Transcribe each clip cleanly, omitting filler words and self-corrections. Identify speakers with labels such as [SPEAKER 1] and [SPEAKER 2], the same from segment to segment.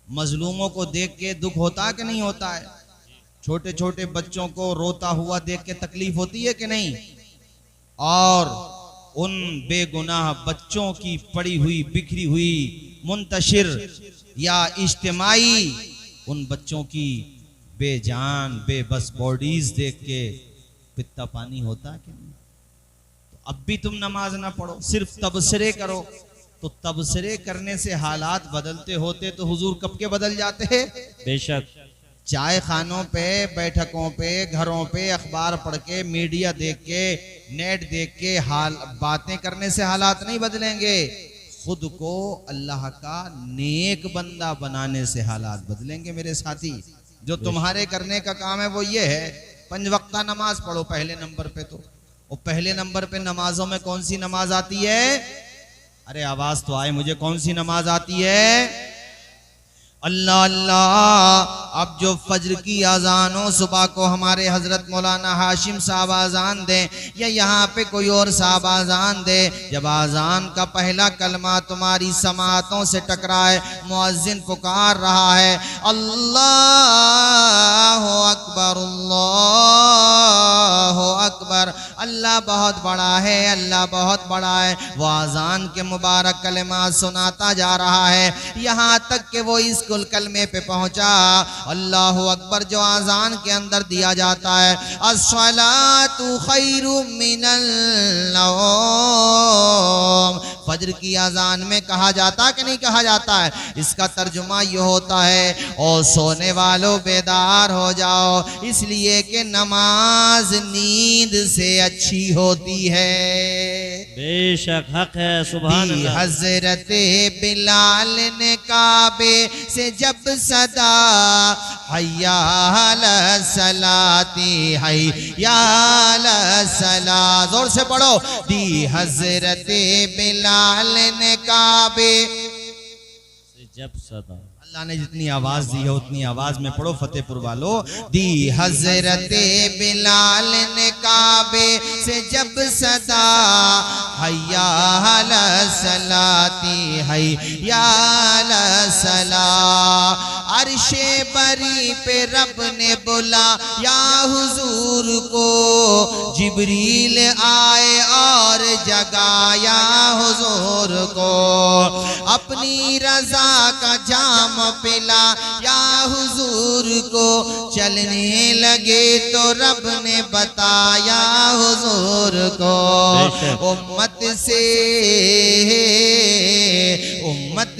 [SPEAKER 1] मजलूमों को देख के दुख होता कि नहीं होता है? छोटे छोटे बच्चों को रोता हुआ देख के तकलीफ होती है कि नहीं? और उन बेगुनाह बच्चों की पड़ी हुई बिखरी हुई मुंतशिर या इज्तिमाई उन बच्चों की बेजान बेबस बॉडीज देख के पित्ता पानी होता कि नहीं? तो अब भी तुम नमाज ना पढ़ो, सिर्फ तबसरे करो, तो तबसरे करने से हालात बदलते होते तो हुजूर कब के बदल जाते हैं?
[SPEAKER 2] बेशक।
[SPEAKER 1] चाय खानों पे, बैठकों पे, घरों पे अखबार पढ़ के, मीडिया देख के, नेट देख के हाल बातें करने से हालात नहीं बदलेंगे। खुद को अल्लाह का नेक बंदा बनाने से हालात बदलेंगे मेरे साथी। जो तुम्हारे करने का काम है वो ये है, 5 वक्ता नमाज पढ़ो पहले नंबर पे। तो और पहले नंबर पे नमाजों में कौन सी नमाज आती है? अरे आवाज तो आए मुझे, कौन सी नमाज आती है? अल्लाह अल्लाह। अब जो फज्र की आजान हो, सुबह को हमारे हजरत मौलाना हाशिम साहब आजान दें या यहाँ पे कोई और साहब आजान दे, जब आजान का पहला कलमा तुम्हारी समातों से टकराए, मुअज्जिन पुकार रहा है अल्लाहु अकबर अल्लाहु अकबर, अल्लाह बहुत बड़ा है, अल्लाह बहुत बड़ा है। वो आजान के मुबारक कलमा सुनाता जा रहा है यहाँ तक कि वो इस कुल कलमे पे पहुंचा। अल्लाहु अकबर जो आजान के अंदर दिया जाता है, अस्सलातु खैरुम मिनल नौम, फज्र की आजान में कहा जाता कि नहीं कहा जाता है? इसका तर्जुमा ये होता है ओ सोने वालों बेदार हो जाओ, इसलिए कि नमाज नींद से अच्छी होती है।
[SPEAKER 2] बेशक हक है, सुभान अल्लाह।
[SPEAKER 1] हजरत बिलाल ने काबे से जब सदा हय्या अला सलाती हय्या अला सला, जोर से पढ़ो। दी हजरत बिलाल ने काबे
[SPEAKER 2] से जब सदा,
[SPEAKER 1] अल्लाह ने जितनी आवाज दी है उतनी आवाज में पढ़ो फतेहपुर वालों। दी हजरत बिलाल ने काबे से जब सदा हय्या अला सलाती हय्या अला सला, अर्शे बरी पे रब ने बोला या हुजूर को, जिब्रील आए और जगाया हुजूर को, अपनी रजा का जाम पिला या हुजूर को, चलने लगे तो रब ने बताया हुजूर को, उम्मत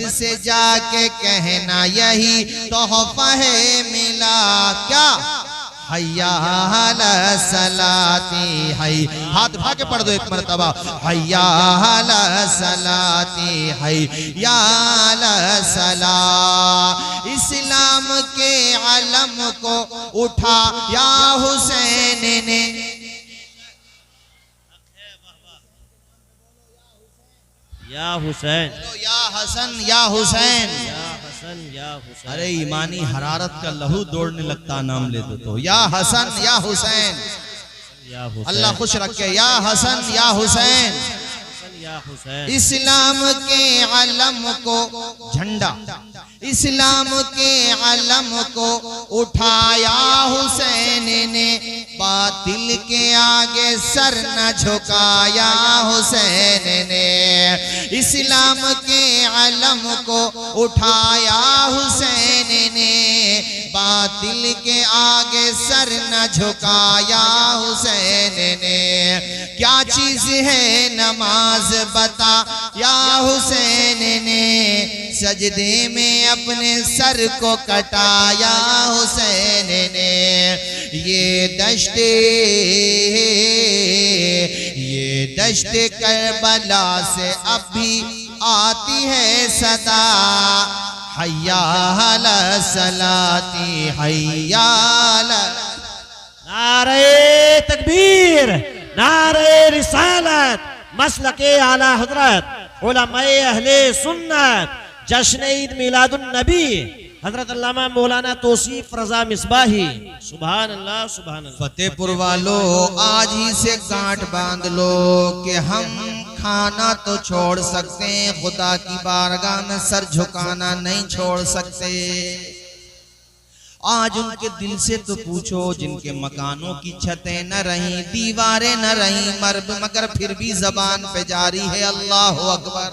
[SPEAKER 1] से जाके कहना यही तोहफा है मिला। क्या? हय्या अला सलाती हय, हाथ उठा के पढ़ दो एक मरतबा, हय्या अला सलाती हय्या अला सला। इस्लाम के अलम को उठा या हुसैन ने,
[SPEAKER 2] या हुसैन,
[SPEAKER 1] या हसन या हुसैन,
[SPEAKER 2] या हसन या हुसैन।
[SPEAKER 1] अरे ईमानी हरारत का लहू दौड़ने लगता नाम ले दो तो, या हसन या हुसैन,
[SPEAKER 2] या हुसैन,
[SPEAKER 1] अल्लाह खुश रखे। या हसन या हुसैन,
[SPEAKER 2] या हुसैन।
[SPEAKER 1] इस्लाम के अलम को झंडा, इस्लाम के अलम को उठाया हुसैन ने, बातिल के आगे सर न झुकाया हुसैन ने। इस्लाम के अलम को उठाया हुसैन ने, बातिल के आगे सर न झुकाया हुसैन ने। क्या चीज है नमाज बता या हुसैन ने, सजदे में अपने सर को कटाया हुसैन ने। ये दश्ते करबला से अब भी आती है सदा, हय्या अला सलाती हय्या अला।
[SPEAKER 2] नारे तकबीर, नारे रिसालत, मसलके आला हजरत उलमाए अहले सुन्नत, जश्न ईद मिलादुन नबी हजरत अल्लामा मौलाना तौसीफ रजा मिसबाही। सुभान अल्लाह, सुभान अल्लाह।
[SPEAKER 1] फतेहपुर वालों आज ही से गांठ बांध लो कि हम खाना तो छोड़ सकते हैं, खुदा की बारगाह में सर झुकाना नहीं छोड़ सकते। आज उनके दिल से तो पूछो जिनके मकानों की छतें न रहीं, दीवारें न रहीं, मगर फिर भी जबान पे जारी है अल्लाह अकबर।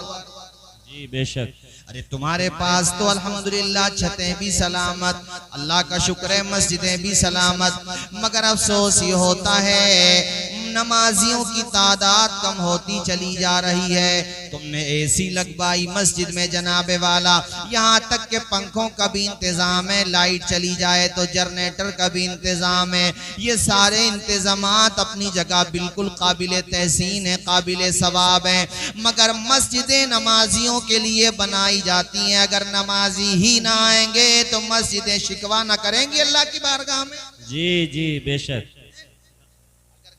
[SPEAKER 2] जी बेशक।
[SPEAKER 1] अरे तुम्हारे पास तो अल्हम्दुलिल्लाह छतें भी सलामत, अल्लाह का शुक्र है मस्जिदें भी सलामत, मगर अफसोस ये होता है नमाजियों की तादाद कम होती चली जा रही है। तुमने एसी लगवाई मस्जिद में जनाबे वाला, यहाँ तक के पंखों का भी इंतजाम है, लाइट चली जाए तो जनरेटर का भी इंतजाम है। ये सारे इंतजामात अपनी जगह बिल्कुल काबिल तहसीन है, काबिल सवाब है, मगर मस्जिदें नमाजियों के लिए बनाई जाती हैं। अगर नमाजी ही ना आएंगे तो मस्जिदें शिकवा ना करेंगी अल्लाह की बारगाह में।
[SPEAKER 2] जी जी बेशक।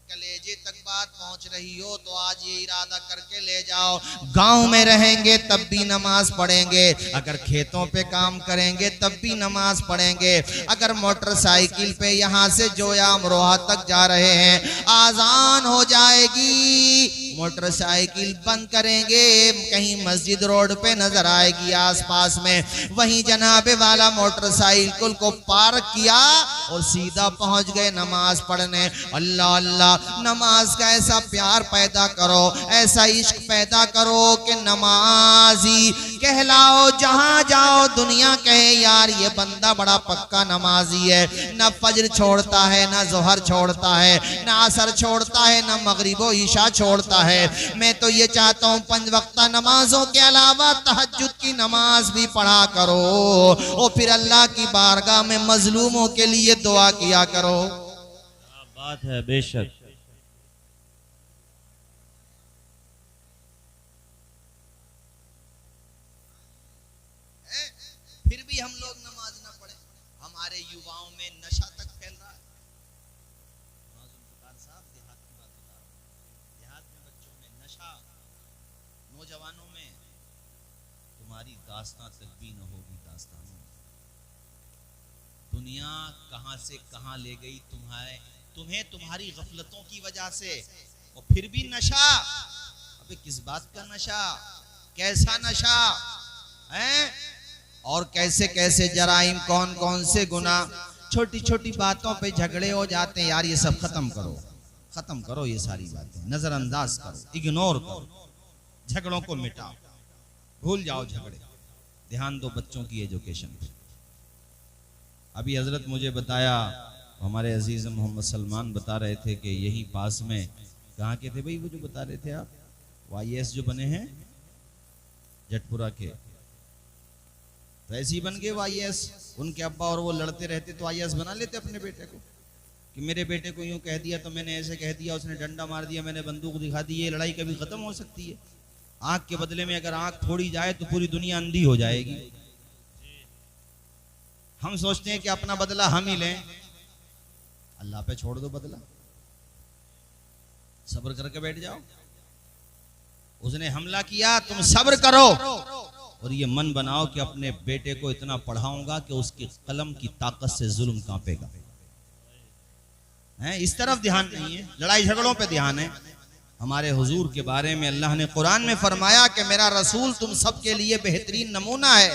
[SPEAKER 1] कलेजे तक बात पहुंच रही हो तो आज ये इरादा करके ले जाओ, गांव में रहेंगे तब भी नमाज पढ़ेंगे, अगर खेतों पे काम करेंगे तब भी नमाज पढ़ेंगे, अगर मोटरसाइकिल पे यहाँ से जोया अमरोहा तक जा रहे हैं, आजान हो जाएगी, मोटरसाइकिल बंद करेंगे, कहीं मस्जिद रोड पे नजर आएगी आसपास में, वहीं जनाबे वाला मोटरसाइकिल को पार्क किया और सीधा पहुंच गए नमाज पढ़ने। अल्लाह अल्लाह, नमाज का ऐसा प्यार पैदा करो, ऐसा इश्क पैदा करो कि नमाजी कहलाओ, जहां जाओ दुनिया कहे यार ये बंदा बड़ा पक्का नमाजी है, ना फजर छोड़ता है, ना जोहर छोड़ता है, ना असर छोड़ता है, ना मगरिबो ईशा छोड़ता है। मैं तो ये चाहता हूँ 5 वक्त नमाजों के अलावा तहज्जुद की नमाज भी पढ़ा करो और फिर अल्लाह की बारगाह में मजलूमों के लिए दुआ किया करो।
[SPEAKER 2] बात है बेशक।
[SPEAKER 1] फिर भी हम लोग नमाज ना पढ़े, हमारे युवाओं में नशा तक फैल रहा है। साहब देहात की बात बता रहा हूँ, देहात में बच्चों में नशा, नौजवानों में, तुम्हारी दास्तां तक भी न होगी दास्तानों। दुनिया कहां से कहां ले गई तुम्हें तुम्हारी गफलतों की वजह से, और फिर भी नशा। अबे किस बात का नशा, कैसा नशा है, और कैसे कैसे जराइम, कौन कौन से गुनाह, छोटी छोटी बातों पे झगड़े हो जाते हैं। यार ये सब खत्म करो ये सारी बातें, नजरअंदाज करो, इग्नोर करो, झगड़ों को मिटाओ, भूल जाओ झगड़े, ध्यान दो बच्चों की एजुकेशन पे। अभी हजरत मुझे बताया, हमारे अजीज मोहम्मद सलमान बता रहे थे कि यही पास में, कहाँ के थे भाई वो जो बता रहे थे आप, YS जो बने हैं जटपुरा के, तो ऐसे ही बन गए YS। उनके अब्बा और वो लड़ते रहते तो YS बना लेते अपने बेटे को, कि मेरे बेटे को यूं कह दिया तो मैंने ऐसे कह दिया, उसने डंडा मार दिया, मैंने बंदूक दिखा दी, ये लड़ाई कभी खत्म हो सकती है? आंख के बदले में अगर आंख फोड़ी जाए तो पूरी दुनिया अंधी हो जाएगी। हम सोचते हैं कि अपना बदला हम ही लें, अल्लाह पे छोड़ दो बदला, सब्र करके बैठ जाओ। उसने हमला किया, तुम सब्र करो और ये मन बनाओ कि अपने बेटे को इतना पढ़ाऊंगा कि उसकी कलम की ताकत से जुल्म कांपेगा। है इस तरफ ध्यान नहीं है, लड़ाई झगड़ों पे ध्यान है। हमारे हुजूर के बारे में अल्लाह ने कुरान में फरमाया कि मेरा रसूल तुम सबके लिए बेहतरीन नमूना है,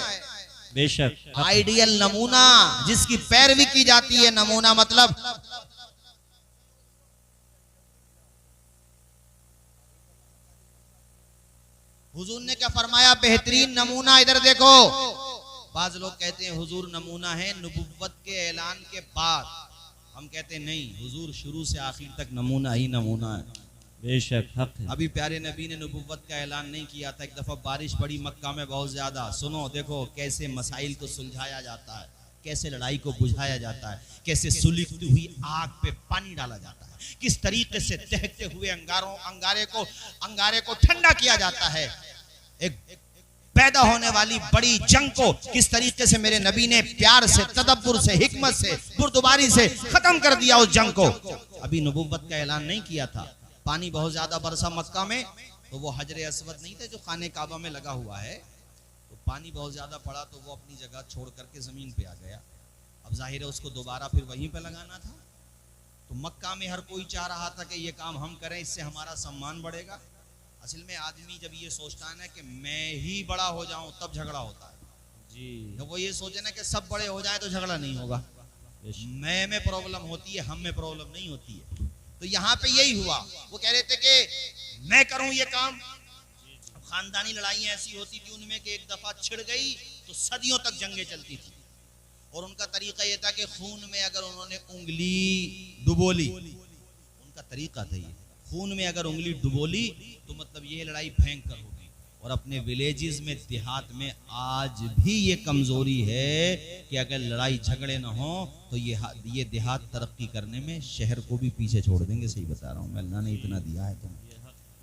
[SPEAKER 2] बेशक,
[SPEAKER 1] आइडियल नमूना, जिसकी पैरवी की जाती है। नमूना मतलब हुजूर ने क्या फरमाया, बेहतरीन नमूना। इधर देखो, बाज लोग कहते हैं हुजूर नमूना है नबुव्वत के ऐलान के बाद, हम कहते हैं नहीं, हुजूर शुरू से आखिर तक नमूना ही नमूना है।
[SPEAKER 2] बेशक हक है।
[SPEAKER 1] अभी प्यारे नबी ने नबुव्वत का ऐलान नहीं किया था, एक दफा बारिश पड़ी मक्का में बहुत ज्यादा। सुनो देखो कैसे मसाइल को सुलझाया जाता है, कैसे लड़ाई को बुझाया जाता है, कैसे सुलगती हुई आग पे पानी डाला जाता है, किस तरीके से दहकते हुए अंगारे को ठंडा किया जाता है, एक पैदा होने वाली बड़ी जंग को किस तरीके से मेरे नबी ने प्यार से, तदब्बुर से, हिकमत से, बुर्दबारी से खत्म कर दिया उस जंग को। अभी नबुव्वत का ऐलान नहीं किया था, पानी बहुत ज्यादा बरसा मक्का में, तो वो हजरे अस्वद नहीं थे जो खाने काबा में लगा हुआ है, तो पानी बहुत ज्यादा पड़ा तो वो अपनी जगह छोड़ करके जमीन पे आ गया। अब जाहिर है उसको दोबारा फिर वहीं पे लगाना था, तो मक्का में हर कोई चाह रहा था कि ये काम हम करें, इससे हमारा सम्मान बढ़ेगा। असल में आदमी जब ये सोचता है ना कि मैं ही बड़ा हो जाऊं तब झगड़ा होता है
[SPEAKER 2] जी।
[SPEAKER 1] जब वो ये सोचे ना कि सब बड़े हो जाए तो झगड़ा नहीं होगा। मैं में प्रॉब्लम होती है, हम में प्रॉब्लम नहीं होती है। तो यहाँ पे यही हुआ, वो कह रहे थे कि मैं करूं ये काम। खानदानी लड़ाइयां ऐसी होती थी उनमें कि एक दफा छिड़ गई तो सदियों तक जंगें चलती थी। और उनका तरीका यह था कि खून में अगर उन्होंने उंगली डुबोली, उनका तरीका था ये, खून में अगर उंगली डुबोली तो मतलब ये लड़ाई भयंकर होगी। और अपने विलेजेस में, देहात में आज भी ये कमजोरी है कि अगर लड़ाई झगड़े ना हो तो ये देहात तरक्की करने में शहर को भी पीछे छोड़ देंगे। सही बता रहा हूँ मैं, अल्लाह ने इतना दिया है तुम्हें।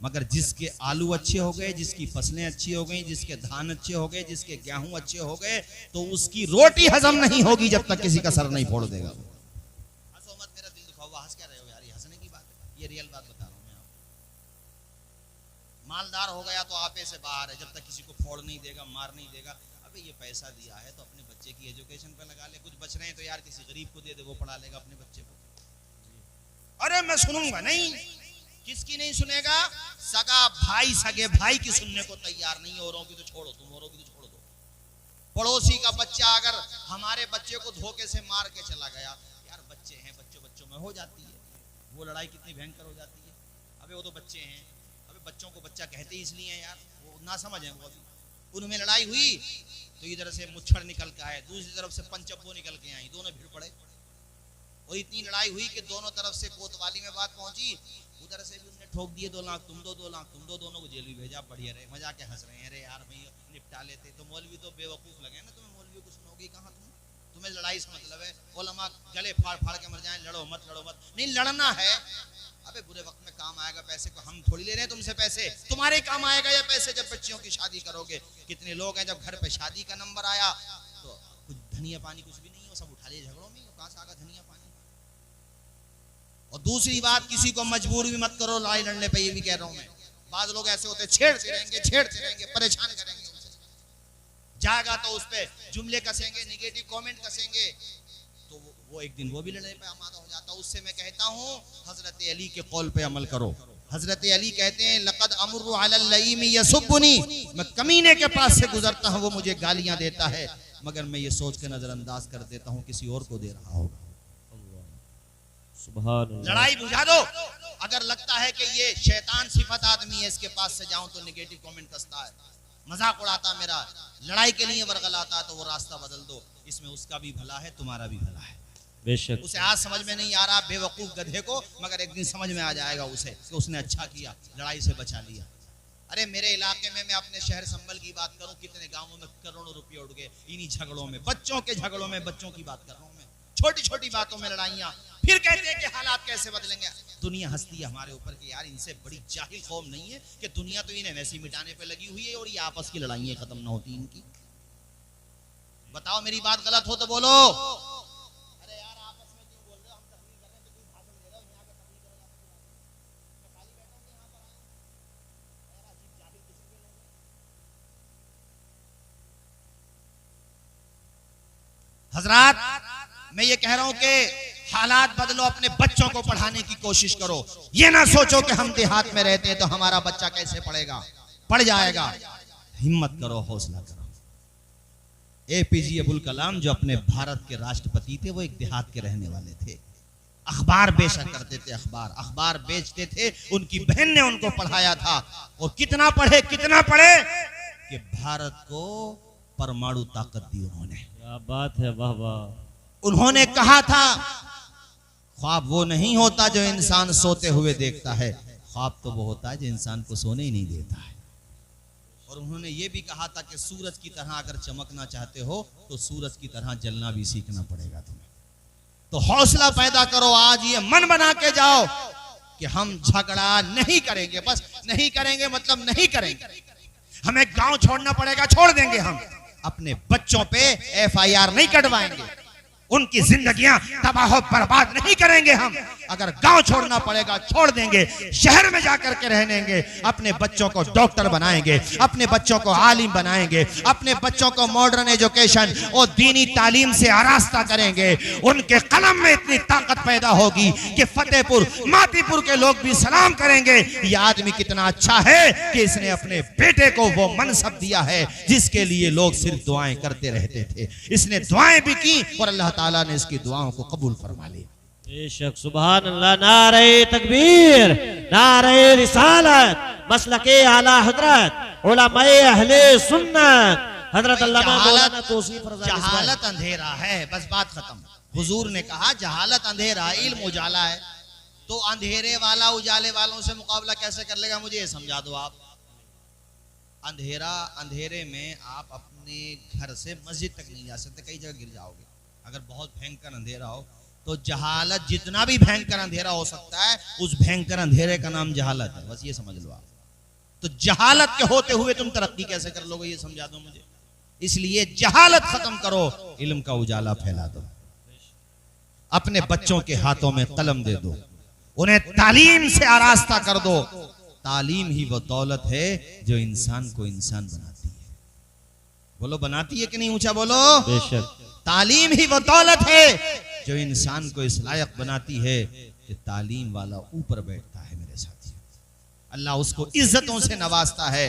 [SPEAKER 1] मगर जिसके आलू अच्छे हो गए, जिसकी फसलें अच्छी हो गई, जिसके धान अच्छे हो गए, जिसके गेहूं अच्छे हो गए, तो उसकी रोटी हजम नहीं होगी जब तक किसी का सर नहीं फोड़ देगा। हंसो मत, मेरा दिल दुखा हुआ। हंस क्या रहे हो यार, ये हंसने की बात है, ये रियल बात बता रहा हूं मैं आपको। मालदार हो गया तो आपे से बाहर है, जब तक किसी को फोड़ नहीं देगा, मार नहीं देगा। अबे ये पैसा दिया है तो अपने बच्चे की एजुकेशन पे लगा ले, कुछ बच रहे हैं तो यार किसी गरीब को दे दे, वो पढ़ा लेगा अपने बच्चे को। अरे मैं सुनूंगा नहीं, किसकी नहीं सुनेगा? सगा भाई सगे भाई की सुनने को तैयार नहीं। औरों की तो छोड़ो, तुम औरों की तो छोड़ दो। पड़ोसी का बच्चा अगर हमारे बच्चे को धोखे से मार के चला गया, यार बच्चे हैं, बच्चों में हो जाती है वो लड़ाई, कितनी भयंकर हो जाती है। अबे वो तो बच्चे हैं, अबे बच्चों को बच्चा कहते ही इसलिए हैं यार, वो ना समझ है। वो उनमें लड़ाई हुई तो इधर से मुच्छड़ निकल के आए, दूसरी तरफ से पंचब्बो निकल के आई, दोनों भिड़ पड़े। और इतनी लड़ाई हुई कि दोनों तरफ से कोतवाली में बात पहुंची। उधर से भी उन्हें ठोक दिए 2 लाख, तुम दो 2 लाख तुम दो, दोनों को जेल भी भेजा। बढ़िया रहे, मजा के हंस रहे हैं। अरे यार भाई निपटा लेते। तो मौलवी तो बेवकूफ लगे ना तुम्हें, मौलवी को सुनोगी कहाँ तुम्हें लड़ाई से मतलब है। उलमा गले फाड़ फाड़ के मर जाए, लड़ो मत लड़ो मत, नहीं लड़ना है। अबे बुरे वक्त में काम आएगा पैसे को, हम थोड़ी ले रहे हैं तुमसे पैसे, तुम्हारे काम आएगा ये पैसे जब बच्चियों की शादी करोगे। कितने लोग हैं जब घर पे शादी का नंबर आया तो कुछ धनिया पानी कुछ भी नहीं है, वो सब उठा लिए झगड़ों में। कहाँ से आगा धनिया पानी? और दूसरी बात, किसी को मजबूर भी मत करो लड़ाई लड़ने पे, ये भी कह रहा हूं मैं। बाद लोग ऐसे होते छेड़ते रहेंगे, परेशान करेंगे उनसे। जाएगा तो उस पे जुमले कसेंगे, निगेटिव कमेंट कसेंगे, तो वो एक दिन वो भी लड़ने पे आमादा हो जाता। उससे मैं कहता हूं हजरत अली के कौल पे अमल करो। हजरत अली कहते हैं लक़द अमुर्रु अलल लईमी यसुब्बुनी, मैं कमीने के पास से गुजरता हूं, वो मुझे गालियां देता है, मगर मैं ये सोच के नजरअंदाज कर देता हूं किसी और को दे रहा होगा। लड़ाई बुझा दो। अगर लगता है कि ये शैतान सिफत आदमी है, इसके पास से जाऊं तो नेगेटिव कमेंट कसता है, मजाक उड़ाता मेरा, लड़ाई के लिए वर्गलाता है, तो वो रास्ता बदल दो। इसमें उसका भी भला है, तुम्हारा भी भला है।
[SPEAKER 2] बेशक
[SPEAKER 1] उसे आज समझ में नहीं आ रहा बेवकूफ गधे को, मगर एक दिन समझ में आ जाएगा उसे कि उसने अच्छा किया, लड़ाई से बचा लिया। अरे मेरे इलाके में, मैं अपने शहर संभल की बात करूं, कितने गांवों में करोड़ों रुपये उड़ गए इन्हीं झगड़ों में, बच्चों के झगड़ों में। बच्चों की बात कर रहा हूं मैं, छोटी छोटी बातों में लड़ाइयां। फिर कहते हैं कि हालात कैसे बदलेंगे। दुनिया हंसती है हमारे ऊपर कि यार इनसे बड़ी जाहिल कौम नहीं है कि दुनिया तो इन्हें वैसे मिटाने पे लगी हुई है और ये आपस की लड़ाइयां खत्म ना होती इनकी। बताओ मेरी बात गलत हो तो बोलो। अरे यार आपस में क्यों बोल रहे हो, हम तकलीफ कर रहे हैं तो कोई भाषण दे रहा हो, यहाँ का तकलीफ कर रहा है। मैं खाली बैठा हूं कि यहाँ पर आया हूं? यार अजीब जाहिल किस्म के लोग हैं। हजरात मैं ये कह रहा हूं कि हालात बदलो, अपने बच्चों को पढ़ाने की कोशिश करो। ये ना सोचो कि हम देहात में रहते हैं तो हमारा बच्चा कैसे पढ़ेगा, पढ़ जाएगा। हिम्मत करो, हौसला करो। APJ अब्दुल कलाम जो अपने भारत के राष्ट्रपति थे, वो एक देहात के रहने वाले थे। अखबार बेचा करते थे, अखबार बेचते थे। उनकी बहन ने उनको पढ़ाया था। और कितना पढ़े कि भारत को परमाणु ताकत दी उन्होंने।
[SPEAKER 2] क्या बात है, वाह वाह।
[SPEAKER 1] उन्होंने कहा था ख्वाब वो नहीं होता जो इंसान सोते हुए देखता है, ख्वाब तो वो होता है जो इंसान को सोने ही नहीं देता है। और उन्होंने ये भी कहा था कि सूरज की तरह अगर चमकना चाहते हो तो सूरज की तरह जलना भी सीखना पड़ेगा तुम्हें। तो हौसला पैदा करो, आज ये मन बना के जाओ कि हम झगड़ा नहीं करेंगे। बस नहीं करेंगे मतलब नहीं करेंगे। हमें गांव छोड़ना पड़ेगा, छोड़ देंगे। हम अपने बच्चों पे FIR नहीं कटवाएंगे, उनकी जिंदगियां तबाह बर्बाद नहीं करेंगे। हम अगर गांव छोड़ना पड़ेगा छोड़ देंगे, शहर में जाकर के रह लेंगे, अपने बच्चों को डॉक्टर बनाएंगे, अपने बच्चों को आलिम बनाएंगे, अपने बच्चों को मॉडर्न एजुकेशन और दीनी तालीम से आरास्ता करेंगे। उनके कलम में इतनी ताकत पैदा होगी कि फतेहपुर मातीपुर के लोग भी सलाम करेंगे, ये आदमी कितना अच्छा है कि इसने अपने बेटे को वो मनसब दिया है जिसके लिए लोग सिर्फ दुआएं करते रहते थे। इसने दुआएं भी की और अल्लाह ताला ने इसकी दुआओं को कबूल फरमा लिया।
[SPEAKER 2] बेशक सुभान अल्लाह। नारे तकबीर, नारे रिसालत, मसलके आला हजरत उलमाए अहले सुन्नत हजरत अल्लामा मौलाना तौसीफ रज़ा।
[SPEAKER 1] जहालत अंधेरा है, बस बात खत्म। हुजूर ने कहा जहालत अंधेरा, इल्म उजाला है। तो अंधेरे वाला उजाले वालों से मुकाबला कैसे कर लेगा, मुझे ये समझा दो आप। अंधेरे में आप अपने घर से मस्जिद तक नहीं जा सकते, कई जगह गिर जाओगे। अगर बहुत भयंकर अंधेरा हो तो जहालत, जितना भी भयंकर अंधेरा हो सकता है, उस भयंकर अंधेरे का नाम जहालत है, बस ये समझ लो आप। तो जहालत के होते हुए तुम तरक्की कैसे कर लोगे, ये समझा दो मुझे। इसलिए जहालत खत्म करो, इल्म का उजाला फैला दो, अपने बच्चों के हाथों में कलम दे दो, उन्हें तालीम से आरास्ता कर दो। तालीम ही वो दौलत है जो इंसान को इंसान बनाती है। बोलो बनाती है कि नहीं, ऊंचा बोलो।
[SPEAKER 2] बेशक
[SPEAKER 1] तालीम ही वो दौलत है जो इंसान को इस लायक बनाती है कि तालीम वाला ऊपर बैठता है। मेरे साथी, अल्लाह उसको इज्जतों से नवाजता है।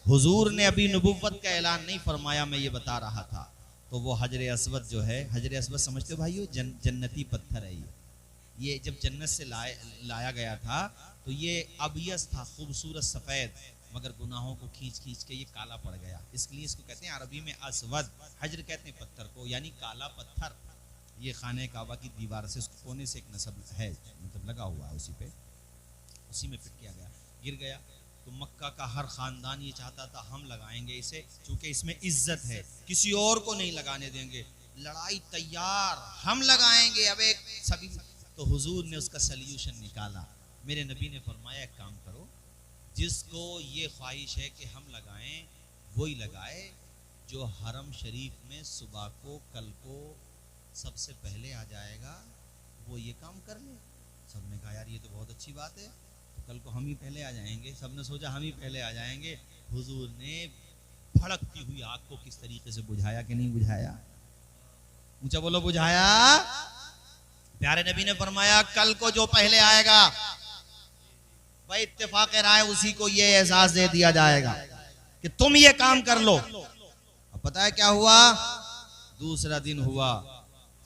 [SPEAKER 1] हुजूर ने अभी नबुव्वत का ऐलान नहीं फरमाया, मैं ये बता रहा था। तो वो हजर अस्वद जो है, हजर अस्वद समझते हो भाइयों, जन्नती पत्थर है। ये जब जन्नत से लाया गया था तो ये अबियस था, खूबसूरत सफेद, मगर गुनाहों को खींच खींच के ये काला पड़ गया। इसलिए इसको कहते हैं अरबी में अस्वद, हजर कहते हैं पत्थर को, यानी काला पत्थर। ये खाने काबा की दीवार से उसको कोने से एक नस्ब है, मतलब लगा हुआ है, उसी में फिट किया गया। गिर गया तो मक्का का हर खानदान ये चाहता था हम लगाएंगे इसे, चूंकि इसमें इज्जत है, किसी और को नहीं लगाने देंगे। लड़ाई तैयार, हम लगाएंगे। अब एक सभी, तो हुजूर ने उसका सल्यूशन निकाला। मेरे नबी ने फरमाया एक काम करो, जिसको ये ख्वाहिश है कि हम लगाएं वही लगाए, जो हरम शरीफ में सुबह को कल को सबसे पहले आ जाएगा वो ये काम कर ले। सबने कहा यार ये तो बहुत अच्छी बात है, तो कल को हम ही पहले आ जाएंगे। सबने सोचा हम ही पहले आ जाएंगे। हुजूर ने भड़कती हुई आग को किस तरीके से बुझाया कि नहीं बुझाया, ऊंचा बोलो, बुझाया। प्यारे नबी ने फरमाया कल को जो पहले आएगा भाई इत्तेफाक राय उसी को ये एहसास दे दिया जाएगा कि तुम ये काम कर लो। अब पता है क्या हुआ, दूसरा दिन हुआ,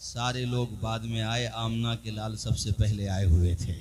[SPEAKER 1] सारे लोग बाद में आए, आमना के लाल सबसे पहले आए हुए थे।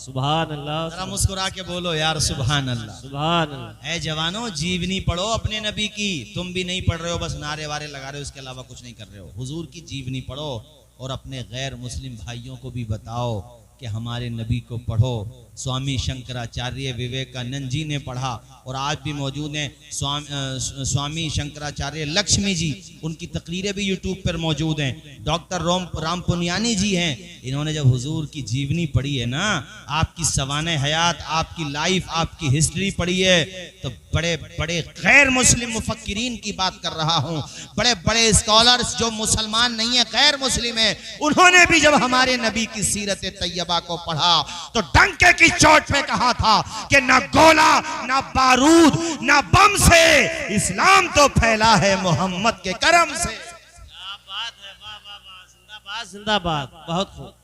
[SPEAKER 2] सुभान अल्लाह।
[SPEAKER 1] जरा मुस्कुरा के बोलो यार सुभान अल्लाह।
[SPEAKER 2] सुभान अल्लाह।
[SPEAKER 1] ऐ जवानों, जीवनी पढ़ो अपने नबी की। तुम भी नहीं पढ़ रहे हो, बस नारे वारे लगा रहे हो, इसके अलावा कुछ नहीं कर रहे हो। हुजूर की जीवनी पढ़ो और अपने गैर मुस्लिम भाइयों को भी बताओ कि हमारे नबी को पढ़ो। स्वामी शंकराचार्य विवेकानंद जी ने पढ़ा और आज भी मौजूद हैं। स्वामी शंकराचार्य लक्ष्मी जी, उनकी तकरीरें भी यूट्यूब पर मौजूद हैं। डॉक्टर राम पुनियानी जी हैं, इन्होंने जब हुजूर की जीवनी पढ़ी है ना, आपकी सवाने हयात, आपकी लाइफ, आपकी हिस्ट्री पढ़ी है, तो बड़े बड़े गैर मुस्लिम मुफक्किरीन की बात कर रहा हूँ, बड़े बड़े स्कॉलर्स जो मुसलमान नहीं है, गैर मुस्लिम है, उन्होंने भी जब हमारे नबी की सीरत तैयबा को पढ़ा तो डंके की चोट पे कहा था कि ना गोला, ना बारूद, ना बम से इस्लाम तो फैला है मोहम्मद के करम से।
[SPEAKER 2] क्या बात है, वाह वाह वाह, जिंदाबाद जिंदाबाद, बहुत खूब।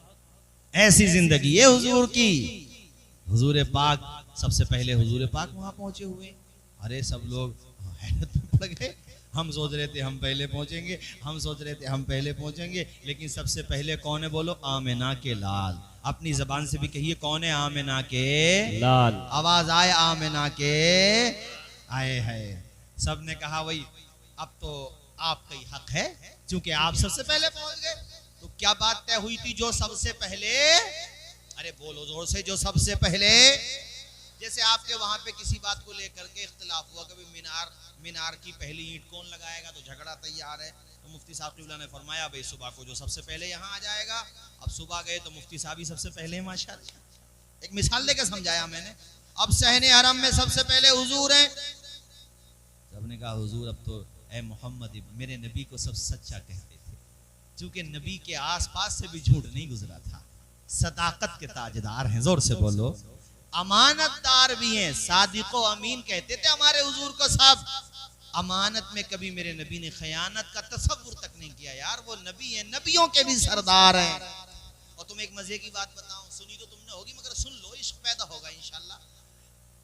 [SPEAKER 1] ऐसी जिंदगी है हुजूर की। हुजूर पाक सबसे पहले, हुजूर पाक वहां पहुंचे हुए। अरे सब लोग हैरत में पड़ गए। हम सोच रहे थे हम पहले पहुंचेंगे, हम सोच रहे थे हम पहले पहुंचेंगे, लेकिन सबसे पहले कौन है बोलो, आमिना के लाल। अपनी जबान से भी कहिए कौन है, आमिना के
[SPEAKER 2] लाल।
[SPEAKER 1] आवाज आए आमिना के आए है। सबने कहा वही अब तो आपका ही हक है, क्योंकि आप सबसे पहले पहुंच गए। तो क्या बात तय हुई थी, जो सबसे पहले, अरे बोलो जोर से, जो सबसे पहले। जैसे आपके वहां पे किसी बात को लेकर के इख्तिलाफ हुआ, कभी मीनार की पहली ईंट कौन लगाएगा, तो झगड़ा तैयार है। तो मुफ्ती साहब क़िबला ने फरमाया भाई सुबह को जो सबसे पहले यहाँ आ जाएगा। अब सुबह गए तो मुफ्ती साहब ही सबसे पहले, माशाअल्लाह। एक मिसाल लेकर समझाया मैंने। अब सहने हरम में सबसे पहले हुजूर हैं। सबने कहा हुजूर अब तो ए मोहम्मद, मेरे नबी को सब सच्चा कहते थे, क्योंकि नबी के आसपास से भी झूठ नहीं गुजरा था। सदाकत के ताजदार हैं, जोर से बोलो। अमानतदार भी हैं, सादिको अमीन कहते थे हमारे हुजूर को साहब। अमानत में कभी मेरे नबी ने खयानत का तसव्वुर तक नहीं किया यार। वो नबी हैं, नबियों के भी सरदार हैं। और तुम एक मजे की बात बताऊं, सुनी तो तुमने होगी मगर सुन लो, इश्क पैदा होगा इंशाल्लाह।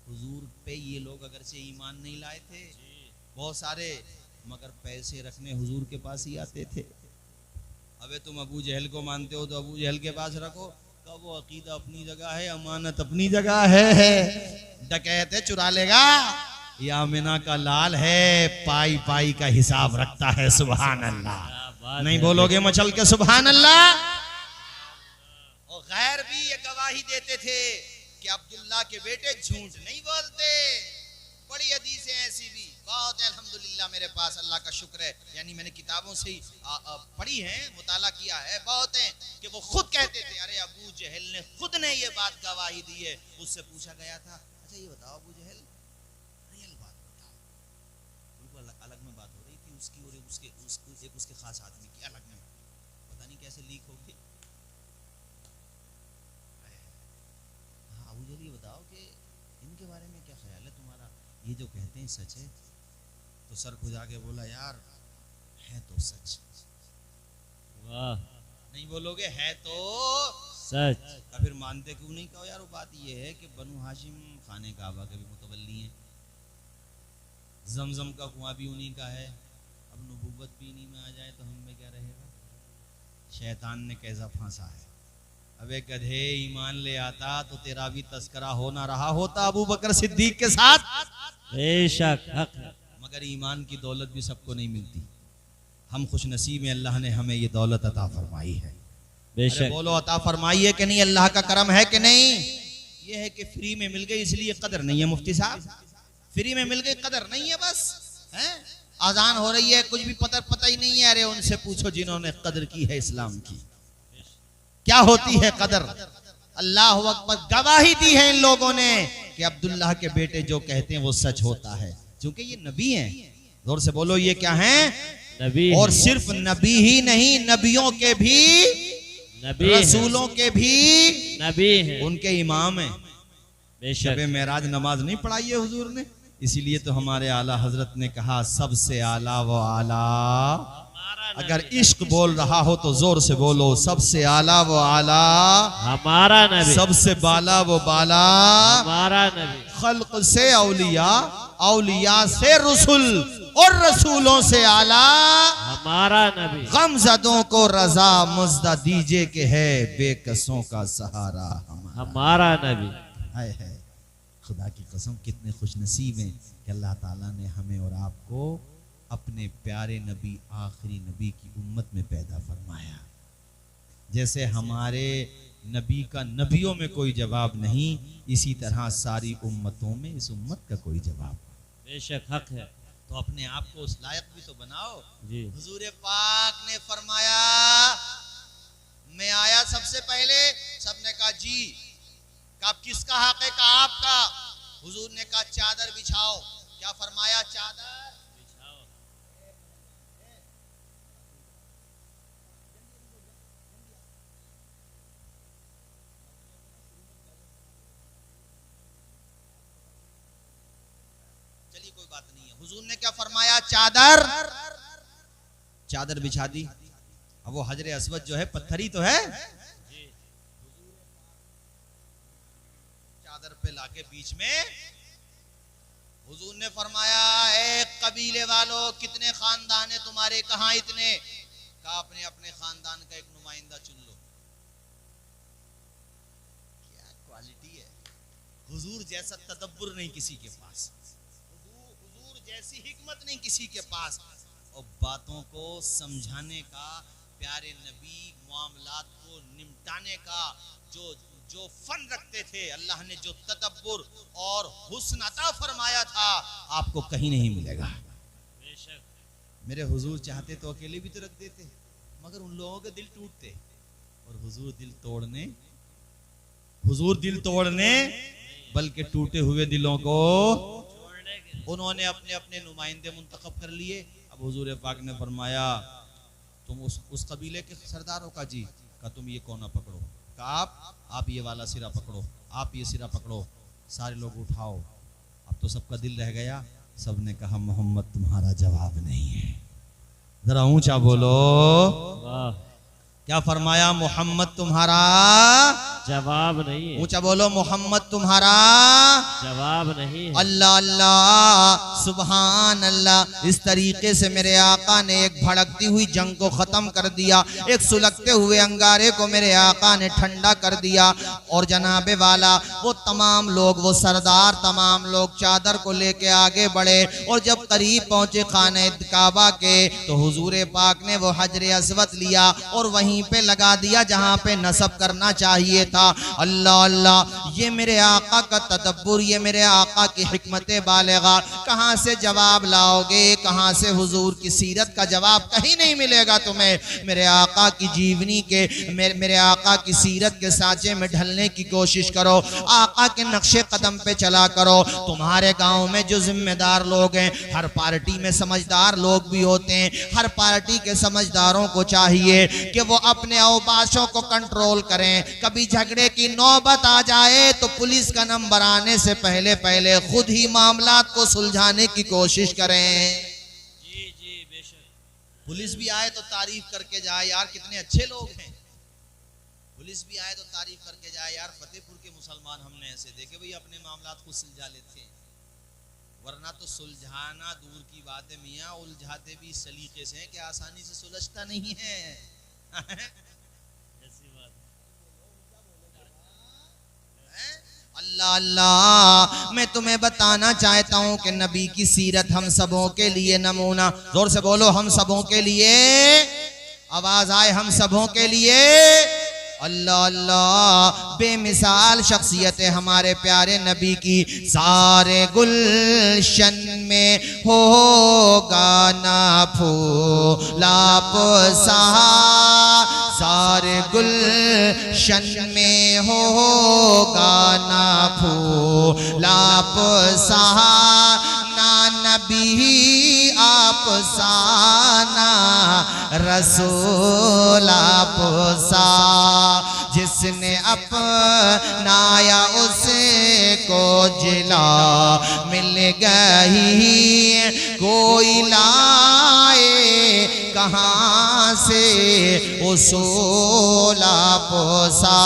[SPEAKER 1] हुजूर पे ये लोग अगर से ईमान नहीं लाए थे बहुत सारे, मगर पैसे रखने हुजूर के पास ही आते थे। अबे तुम अबू जहल को मानते हो तो अबू जहल के पास रखो, कब वो अकीदा अपनी जगह है, अमानत अपनी जगह है। डकैत है चुरा लेगा, या मिना का लाल है पाई पाई का हिसाब रखता है। सुभान अल्लाह, नहीं बोलोगे मचल के सुभान अल्लाह। और गैर भी ये गवाही देते थे कि अब्दुल्ला के बेटे झूठ नहीं बोलते। बड़ी हदीसें ऐसी भी बहुत है अल्हम्दुलिल्लाह मेरे पास, अल्लाह का शुक्र है। यानी मैंने किताबों से ही पढ़ी है, मुताला किया है, बहुत है कि वो खुद कहते थे। अरे अबू जहल ने खुद ने ये बात गवाही दी है। उससे पूछा गया था, अच्छा ये बताओ अबू जहल, रियल बात बताओ। बिल्कुल अलग में बात हो रही थी उसकी और उसके खास आदमी की, अलग में पता नहीं कैसे लीक हो गई। हाँ अबू जहल ये बताओ कि इनके बारे में क्या ख्याल है तुम्हारा, ये जो कहते हैं सच है? तो सर खुदा के बोला, यार है तो सच।
[SPEAKER 2] वाह,
[SPEAKER 1] नहीं बोलोगे है तो
[SPEAKER 2] सच।
[SPEAKER 1] तो फिर मानते क्यों नहीं? कहो यार वो बात ये है कि बनु हाशिम खाने काबा के भी मुतवल्ली हैं, जमजम का कुआं भी उन्हीं का है। अब नबूवत भी इन्हीं में आ जाए तो हम में क्या रहेगा? शैतान ने कैसा फांसा है। अबे गधे, ईमान ले आता तो तेरा भी तस्करा हो ना रहा होता अबू बकर सिद्दीक के साथ।
[SPEAKER 2] बेशक हक,
[SPEAKER 1] मगर ईमान की दौलत भी सबको नहीं मिलती। हम खुश नसीब हैं, अल्लाह ने हमें ये दौलत अता फरमाई है।
[SPEAKER 2] बेशक
[SPEAKER 1] बोलो अता फरमाई है कि नहीं? अल्लाह का करम है कि नहीं? ये है कि फ्री में मिल गई इसलिए कदर नहीं है। मुफ्ती साहब, फ्री में मिल गई कदर नहीं है बस, हैं? आजान हो रही है, कुछ भी पता ही नहीं है। अरे उनसे पूछो जिन्होंने कदर की है इस्लाम की, क्या होती है कदर। अल्लाह अकबर, गवाही दी है इन लोगों ने कि अब्दुल्लाह के बेटे जो कहते हैं वो सच होता है, क्योंकि ये नबी हैं। जोर से बोलो, ये क्या हैं?
[SPEAKER 2] नबी।
[SPEAKER 1] और सिर्फ नबी ही नहीं, नबियों के भी
[SPEAKER 2] नबी,
[SPEAKER 1] रसूलों के भी
[SPEAKER 2] नबी हैं,
[SPEAKER 1] उनके इमाम हैं।
[SPEAKER 2] बेशक।
[SPEAKER 1] शब मेराज नमाज नहीं पढ़ाई है हुजूर ने, इसीलिए तो हमारे आला हजरत ने कहा सबसे आला वो आला। अगर इश्क बोल रहा हो तो जोर से बोलो, सबसे आला वो आला
[SPEAKER 2] हमारा नबी,
[SPEAKER 1] सबसे बाला वो बाला
[SPEAKER 2] हमारा नबी।
[SPEAKER 1] खल्क से औलिया, औलिया से रसूल और रसूलों से आला
[SPEAKER 2] हमारा नबी।
[SPEAKER 1] गमजदों को रजा मुज्दा दीजिए के है बेकसों का सहारा
[SPEAKER 2] हमारा नबी।
[SPEAKER 1] हाय हाय, खुदा की कसम कितने खुश नसीब हैं कि अल्लाह ताला ने हमें और आपको अपने प्यारे नबी, आखिरी नबी की उम्मत में पैदा फरमाया। जैसे हमारे नबी का नबियों में कोई जवाब नहीं, इसी तरह सारी उम्मतों में इस उम्मत का कोई जवाब।
[SPEAKER 2] बेशक हक है।
[SPEAKER 1] तो अपने आप को उस लायक भी तो बनाओ
[SPEAKER 2] जी।
[SPEAKER 1] हुजूर पाक ने फरमाया, मैं आया सबसे पहले, सबने कहा जी। कहा किसका हक है? कहा आपका। हुजूर ने कहा चादर बिछाओ। क्या फरमाया? चादर बिछाओ। चलिए कोई बात नहीं है। हुजूर ने क्या फरमाया? चादर। चादर बिछा दी। अब वो हजरे अस्वद जो है पत्थर ही तो है, चादर पे लाके बीच में हुजूर ने फरमाया, एक कबीले वालों, कितने खानदान है तुम्हारे? कहां इतने? कहा अपने अपने खानदान का एक नुमाइंदा चुन लो। क्या क्वालिटी है! हुजूर जैसा तदब्बुर नहीं किसी के पास, हुजूर जैसी हिकमत नहीं किसी के पास, और बातों को समझाने का, प्यारे नबी मामलात को निपटाने का जो फन रखते थे, अल्लाह ने जो तदब्बुर और हुस्न अता फरमाया था, आपको कहीं नहीं मिलेगा। मेरे हुजूर चाहते तो अकेले भी तो रख देते, मगर उन लोगों के दिल टूटते, और हुजूर दिल तोड़ने बल्कि टूटे हुए दिलों को उन्होंने अपने अपने नुमाइंदे मुंतखब कर लिए। अब हुजूर पाक ने फरमाया, तुम उस कबीले के सरदार हो? का जी। का तुम ये कोना पकड़ो। कहा आप ये वाला सिरा पकड़ो, आप ये सिरा पकड़ो, सारे लोग उठाओ। अब तो सबका दिल रह गया, सबने कहा मोहम्मद तुम्हारा जवाब नहीं है। जरा ऊंचा बोलो, क्या फरमाया? मोहम्मद तुम्हारा
[SPEAKER 2] जवाब नहीं है।
[SPEAKER 1] ऊंचा बोलो, मोहम्मद तुम्हारा
[SPEAKER 2] जवाब नहीं है।
[SPEAKER 1] अल्लाह अल्लाह सुभान अल्लाह। इस तरीके से मेरे आका ने एक भड़कती हुई जंग को खत्म कर दिया, एक सुलगते हुए अंगारे को मेरे आका ने ठंडा कर दिया। और जनाबे वाला वो तमाम लोग, वो सरदार तमाम लोग चादर को लेके आगे बढ़े और जब करीब पहुंचे खाने काबा के तो हुजूर पाक ने वो हजर अस्वद लिया और वहीं पे लगा दिया जहां पे नसब करना चाहिए था। अल्लाह अल्लाह, ये मेरे आका का तदब्बुर, ये मेरे आका की हिकमत बालिगा। कहां से जवाब लाओगे, कहां से हुजूर की सीरत का जवाब? कहीं नहीं मिलेगा तुम्हें। मेरे आका की जीवनी के, मेरे आका की सीरत के सांचे में ढलने की कोशिश करो, आका के नक्शे कदम पे चला करो। तुम्हारे गांव में जो जिम्मेदार लोग हैं, हर पार्टी में समझदार लोग भी होते हैं। हर पार्टी के समझदारों को चाहिए कि वो अपने अवबाशों को कंट्रोल करें। कभी झगड़े की नौबत आ जाए तो पुलिस का नंबर आने से पहले पहले खुद ही मामलात को सुलझाने की कोशिश करें।
[SPEAKER 2] जी जी बेशक।
[SPEAKER 1] पुलिस भी आए तो तारीफ करके जाए, यार कितने अच्छे लोग हैं। पुलिस भी आए तो तारीफ करके जाए, यार फतेहपुर के मुसलमान हमने ऐसे देखे भाई अपने मामलात खुद सुलझा लेते हैं। वरना तो सुलझाना दूर की बात है मियाँ, उलझाते भी इस सलीके से हैं कि आसानी से सुलझता नहीं है। अल्लाह अल्लाह, मैं तुम्हें बताना चाहता हूं कि नबी की सीरत हम सबों के लिए नमूना। जोर से बोलो, हम सबों के लिए। आवाज आए, हम सबों के लिए। अल्लाह अल्लाह, बेमिसाल शख्सियत है हमारे प्यारे नबी की। सारे गुलशन में होगा ना फूला पोसा, सारे गुलशन में होगा ना फूला पोसा, ना नबी आप साना रसूल आप सा। जिसने अपनाया उसे को जिला मिल गई, कोई लाए कहाँ से उसूला पोसा।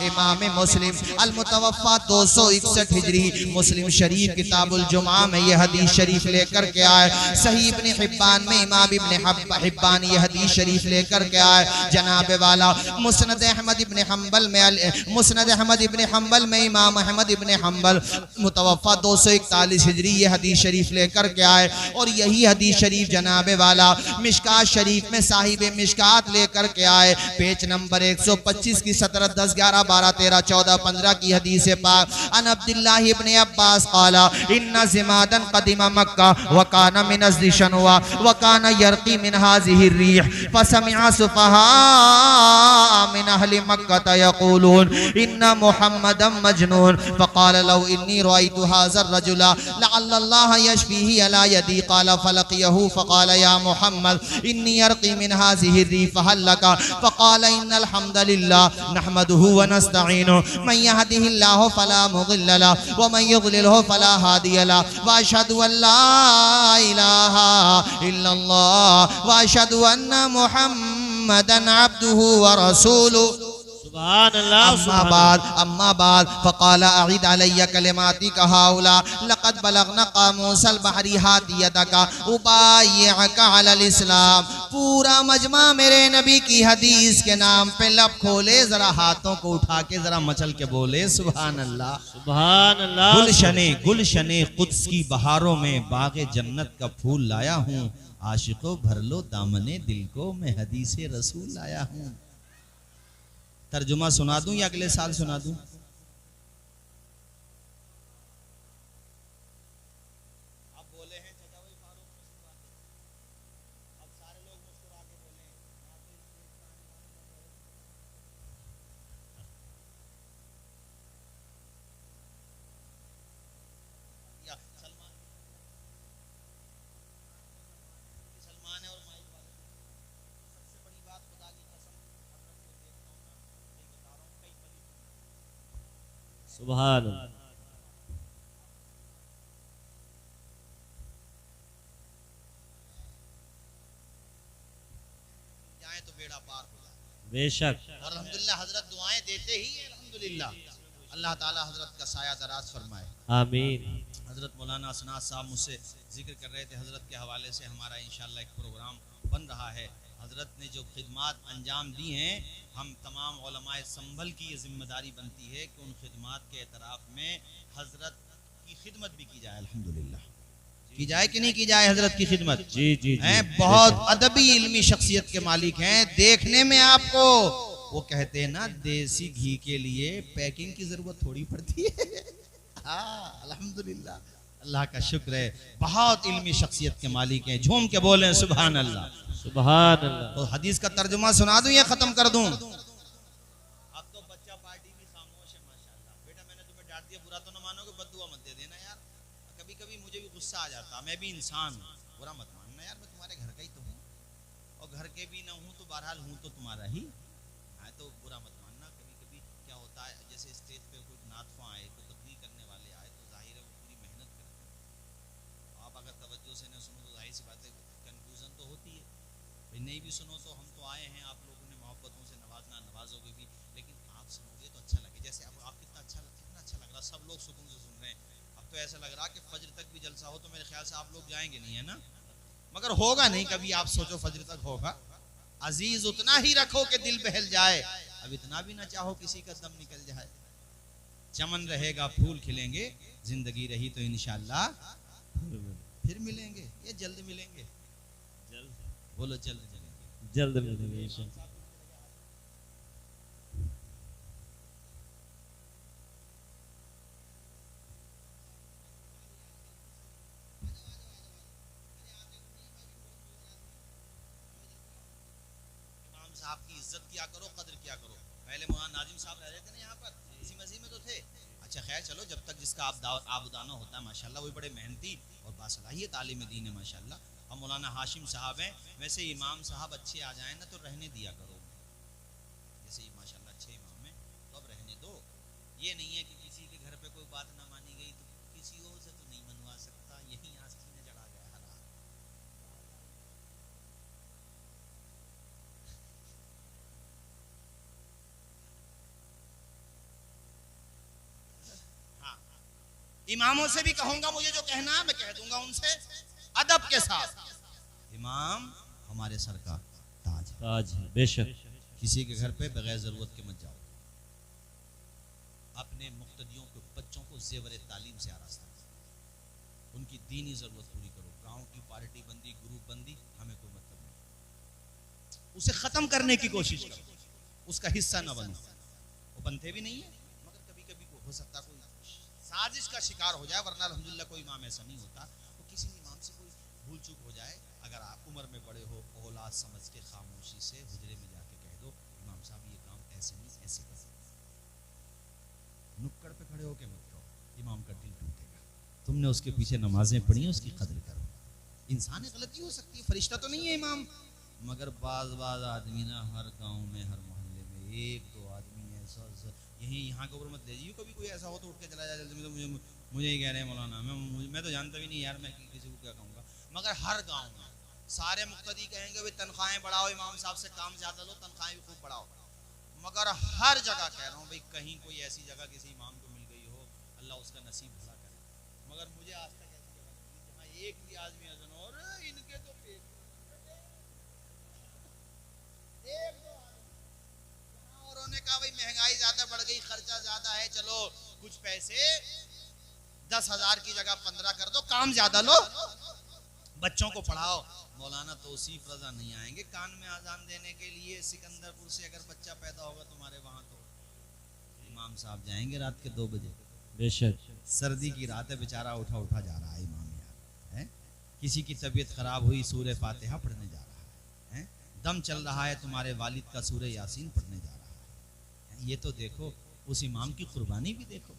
[SPEAKER 1] इमाम मुस्लिम अल मुतवफ़ा 261 हिजरी मुस्लिम शरीफ किताबुल जुमा में ये हदीस शरीफ लेकर के आए। सही इब्न हिब्बान में इमाम इब्न हिब्बान ये हदीस शरीफ लेकर के आए। जनाब वाला मुस्नद अहमद इब्न हंबल में, मुस्नद अहमद इब्न हंबल में इमाम अहमद इब्न हंबल मुतवफ़ा 241 हिजरी ये हदीस शरीफ लेकर के आए। और यही हदीस शरीफ जनाब वाला मिशकात शरीफ में साहिब मिशकात लेकर के आए। पेज नंबर 125 की 17, 10, 11, 12, 13, 14, 15 की हदीस पाक। अन अब्दुल्लाह इब्न अब्बास क़ाला इन्ना ज़िमादन क़दिमा मक्का व काना मिन अज़्दि शनवा व काना यरक़ी मिन हाज़िहि रिह फसमिअ सुफ़हा मिन अहलि मक्का यक़ूलून इन्ना मुहम्मदन मजनून फ़क़ाल लहू इन्नी रअयतु हाज़ा अर्रजुला लअल्लल्लाह यशफ़ीही अला यदी क़ाल फ़लक़ियहू फ़क़ाल या मुहम्मद इन्नी यरक़ी मिन हाज़िहि रिह फ़हल लका फ़क़ाल इन्नल हम्दलिल्लाह नहमदुहु व नस्तईनुहु मन यहदिहिल्लाहु फला मुज़िल्ल लहु व मन युज़लिलहु फला हादिय लहु व अशहदु अन ला इलाहा इल्लल्लाह व अशहदु अन्न मुहम्मदन अब्दुहु व रसूलुहु। अम्मा बाद फ़क़ाल अईद अलैया कलिमाती कहाउला लक़द बलगना क़ामूसल बहरी हादियतका उबाय्यका अलल इस्लाम। पूरा मजमा मेरे नबी की हदीस के नाम पे लब खोले, जरा हाथों को उठा के जरा मचल के बोले सुभान अल्लाह
[SPEAKER 2] सुभान अल्लाह।
[SPEAKER 1] गुलशने कुद्स की बहारों में बाग़े जन्नत का फूल लाया हूँ, आशिकों भर लो दामने दिल को, मैं हदीसे रसूल लाया हूँ। तर्जुमा सुना दूं या अगले साल सुना दूं? आप बोले हैं चाचा भाई फारूक मुस्कुरा के, अब सारे लोग मुस्कुरा के बोले या सलमान है और माइक वाले। सबसे बड़ी बात खुदा की कसम,
[SPEAKER 2] सुभान अल्लाह।
[SPEAKER 1] जाए तो बेड़ा पार हो जाए।
[SPEAKER 2] बेशक।
[SPEAKER 1] और अल्हम्दुलिल्लाह हजरत दुआएं देते ही हैं अल्हम्दुलिल्लाह। अल्लाह ताला हजरत का साया दराज फरमाए।
[SPEAKER 2] आमीन।
[SPEAKER 1] हजरत मौलाना असनाद साहब मुझसे जिक्र कर रहे थे, हजरत के हवाले से हमारा इंशाल्लाह एक प्रोग्राम बन रहा है। हजरत ने जो खिदमात अंजाम दी हैं, हम तमाम उलमाए संभल की ये जिम्मेदारी बनती है कि उन खिदमात के एतराफ़ में हजरत की खिदमत भी की जाए। अल्हम्दुलिल्लाह की जाए कि नहीं की जाए हजरत की खिदमत?
[SPEAKER 2] जी जी
[SPEAKER 1] हैं, बहुत अदबी इल्मी शख्सियत के मालिक हैं। देखने में आपको वो कहते हैं ना, देसी घी के लिए पैकिंग की जरूरत थोड़ी पड़ती है। हाँ, अल्हम्दुलिल्लाह, अल्लाह का शुक्र है, बहुत इल्मी शख्सियत के मालिक हैं। झूम के बोले सुभान अल्लाह।
[SPEAKER 2] सुभान अल्लाह।
[SPEAKER 1] तो हदीस का तर्जुमा सुना दूं या खत्म कर दूं? अब तो बच्चा पार्टी भी खामोश है माशाल्लाह। बेटा मैंने तुम्हें डांट दिया, बुरा तो ना मानोगे, बद्दुआ मत दे देना यार। कभी कभी मुझे भी गुस्सा आ जाता, मैं भी इंसान हूँ, बुरा मत मानना यार, मैं तुम्हारे घर का ही तो हूँ, और घर के भी ना हूँ तो बहरहाल हूँ तो तुम्हारा ही, हाँ तो बुरा मत मानना। कभी कभी क्या होता है, जैसे स्टेज पे कोई नातफा आए, कोई तकरीर करने वाले आए, तो जाहिर है वो पूरी मेहनत करते हैं। आप अगर तवज्जो से न सुनो तो जाहिर सी बात है कन्फ्यूजन तो होती है। भाई नहीं भी सुनो तो हम तो आए हैं, आप लोगों ने मोहब्बतों से नवाजना, नवाजोगे भी, लेकिन आप सुनोगे तो अच्छा लगे। जैसे अब आप कितना अच्छा लग रहा, सब लोग सुकून से सुन रहे हैं। अब तो ऐसा लग रहा कि फजर तक भी जलसा हो तो मेरे ख्याल से आप लोग जाएंगे नहीं, है ना? मगर होगा नहीं, कभी आप सोचो फजर तक होगा। अजीज उतना ही रखो कि दिल बहल जाए, अब इतना भी ना चाहो किसी का दम निकल जाए। चमन रहेगा, फूल खिलेंगे, जिंदगी रही तो इंशाअल्लाह फिर मिलेंगे, ये जल्द मिलेंगे।
[SPEAKER 2] जल्द
[SPEAKER 1] बोलो जल्द मिलेंगे।
[SPEAKER 2] जल्द मिलेंगे इंशाअल्लाह।
[SPEAKER 1] साहब की इज्जत किया करो, कदर किया करो। पहले मौलाना नाजिम साहब रह रहे थे ना यहाँ पर, इसी मस्जिद में तो थे। अच्छा खैर चलो, जब तक जिसका आबुदाना होता है माशाल्लाह, वही बड़े मेहनती और बासलाहियत आलिम दीन है माशाल्लाह। अब मौलाना हाशिम साहब हैं, वैसे इमाम साहब अच्छे आ जाए ना तो रहने दिया करो। जैसे ही माशाल्लाह अच्छे इमाम हैं तो अब रहने दो। ये नहीं है कि किसी के घर पे कोई बात ना मानी गई तो किसी और से तो नहीं मनवा सकता, यही आस्तीन में चढ़ा गया हरा। इमामों से भी कहूंगा, मुझे जो कहना है मैं कह दूंगा उनसे अदब के साथ। इमाम हमारे सर का ताज है,
[SPEAKER 2] ताज है, बेशक।
[SPEAKER 1] किसी के घर पे बगैर जरूरत के मत जाओ। अपने मुक्तदियों के बच्चों को जेवर तालीम से आरास्ता करो, उनकी दीनी जरूरत पूरी करो। गांव की पार्टी बंदी, ग्रुप बंदी हमें कोई मतलब नहीं, उसे खत्म करने की कोशिश करो, उसका हिस्सा न बनो। वो बनते भी नहीं है, मगर कभी कभी हो सकता कोई साजिश का शिकार हो जाए, वरना अल्हम्दुलिल्लाह कोई इमाम ऐसा नहीं होता। तो किसी इमाम से कोई भूल चूक हो जाए, अगर आप उम्र में बड़े हो, औलाद समझ के खामोशी से हुजरे में जाके कह दो, इमाम साहब ये काम ऐसे नहीं ऐसे कर सकते। नुक्कड़ पे खड़े होके मत कहो, इमाम का दिल टूटेगा। तुमने उसके पीछे नमाजें पढ़ी हैं, उसकी कदर करो। इंसान गलती हो सकती है, फरिश्ता तो नहीं है इमाम, मगर बाज आदमी ना हर गाँव में, हर मोहल्ले में एक दो आदमी ऐसा यही यहाँ के ऊपर मत ले जाइए। कभी कोई ऐसा हो तो उठ के चला जाए जल्दी में, तो मुझे ही कह रहे हैं मौलाना, मैं तो जानता भी नहीं यार, मैं किसी को क्या कहूँगा। मगर हर गांव में सारे मुक्तदी कहेंगे भाई तनख्वाहें बढ़ाओ, इमाम साहब से काम ज़्यादा लो, तनख्वाहें भी खूब बढ़ाओ। मगर हर जगह कह रहा हूँ भाई, कहीं कोई ऐसी जगह किसी इमाम को मिल गई हो, अल्लाह उसका नसीब भला करे। मगर मुझे आज तक ऐसी जगह मिली जहाँ एक भी आदमी अजन और इनके तो एक दो उन्होंने कहा भाई महंगाई ज्यादा बढ़ गई, खर्चा ज्यादा है, चलो कुछ पैसे 10,000 की जगह 15 कर दो, काम ज्यादा लो, बच्चों को पढ़ाओ। मौलाना तौसीफ रजा नहीं आएंगे कान में आजान देने के लिए। सिकंदरपुर से अगर बच्चा पैदा होगा तुम्हारे वहां, तो इमाम साहब जाएंगे रात के 2 बजे।
[SPEAKER 2] बेशक।
[SPEAKER 1] सर्दी की रात है, बेचारा उठा उठा जा रहा है इमाम यार, है? किसी की तबीयत खराब हुई, सूरह फातिहा पढ़ने जा रहा है? दम चल रहा है, तुम्हारे वालिद का सूरह यासीन पढ़ने जा रहा है। ये तो देखो, उस इमाम की कुर्बानी भी देखो।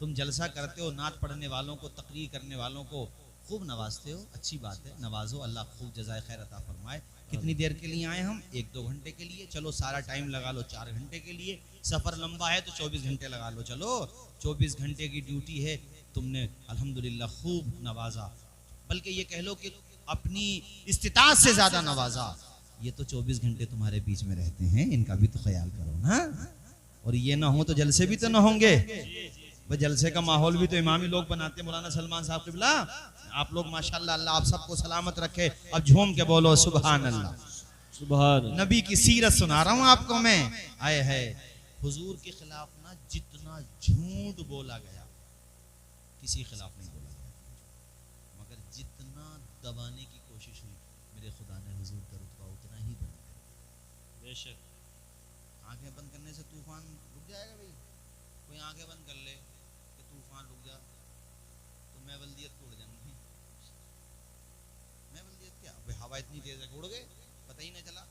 [SPEAKER 1] तुम जलसा करते हो, नात पढ़ने वालों को, तकरीर करने वालों को खूब नवाजते हो, अच्छी बात है, नवाजो, अल्लाह खूब जज़ाए खैर अता फरमाए। कितनी देर के लिए आए हम? 1-2 घंटे के लिए। चलो सारा टाइम लगा लो 4 घंटे के लिए। सफर लंबा है तो 24 घंटे लगा लो। चलो 24 घंटे की ड्यूटी है, तुमने अल्हम्दुलिल्लाह खूब नवाजा, बल्कि ये कह लो कि अपनी इस्तिताअत से ज्यादा नवाजा। ये तो 24 घंटे तुम्हारे बीच में रहते हैं, इनका भी तो ख्याल करो ना। और ये ना हो तो जलसे भी तो ना होंगे। भाई जलसे का माहौल भी तो इमामी लोग बनाते हैं। मौलाना सलमान साहब क़िबला, आप लोग माशाल्लाह, अल्लाह आप सबको सलामत रखे। अब झूम के बोलो सुभान अल्लाह, सुभान। नबी की सीरत सुना रहा हूं आपको मैं। आए है हुजूर के खिलाफ ना जितना झूठ बोला गया, किसी खिलाफ नहीं बोला गया, मगर जितना दबाने की कोशिश हुई, मेरे खुदा ने हुजूर का रुतबा उतना ही बुलंद किया। बेशक आंखें बंद करने से तूफान रुक जाएगा भाई? कोई आंखें बंद कर ले कि तूफान रुक जा, तो मैं बल्दियत को उड़ जाऊंगी। मैं बल्दियत क्या भाई, हवा इतनी तेज है उड़ गए, पता ही नहीं चला।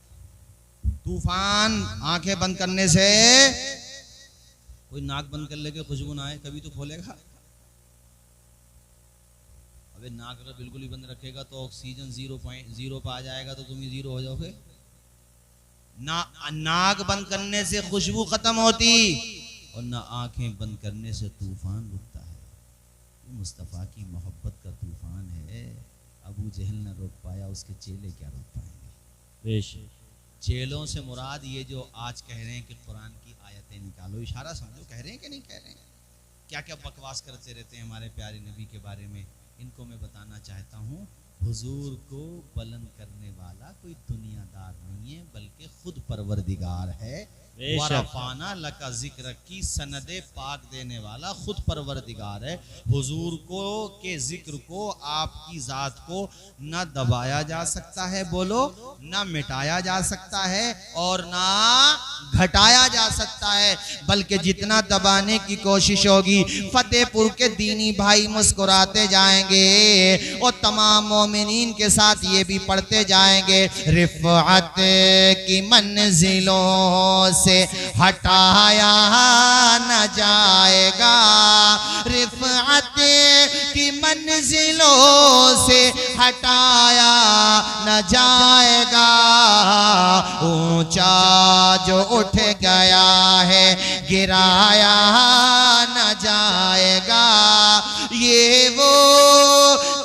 [SPEAKER 1] तूफान आंखें बंद करने से, कोई नाक बंद कर ले के खुशबू ना आए, कभी तो खोलेगा। अबे नाक अगर बिल्कुल ही बंद रखेगा तो ऑक्सीजन 0.0 पर आ जाएगा, तो तुम ही 0 हो जाओगे ना। नाक बंद करने से खुशबू खत्म होती, और ना आंखें बंद करने से तूफान रुकता है। मुस्तफ़ा की मोहब्बत का तूफान है, अबू जहल न रोक पाया, उसके चेले क्या रोक पाएंगे। चेलों से मुराद ये जो आज कह रहे हैं कि कुरान की आयतें निकालो, इशारा समझो, कह रहे हैं कि नहीं कह रहे हैं? क्या क्या बकवास करते रहते हैं हमारे प्यारे नबी के बारे में। इनको मैं बताना चाहता हूँ, हुजूर को बुलंद करने वाला कोई दुनियादार नहीं है, बल्कि खुद परवरदिगार है। वरफ़ाना लका जिक्र की सनदे पाक देने वाला खुद परवरदिगार है। हुजूर को के जिक्र को, आपकी ज़ात को ना दबाया जा सकता है, बोलो, ना मिटाया जा सकता है और ना घटाया जा सकता है, बल्कि जितना दबाने की कोशिश होगी, फतेहपुर के दीनी भाई मुस्कुराते जाएंगे और तमाम मोमिनीन के साथ ये भी पढ़ते जाएंगे, रिफ़अत की मंजिलों से हटाया न जाएगा, रिफ़अत की मंजिलों से हटाया न जाएगा, ऊंचा जो उठ गया है गिराया न जाएगा, ये वो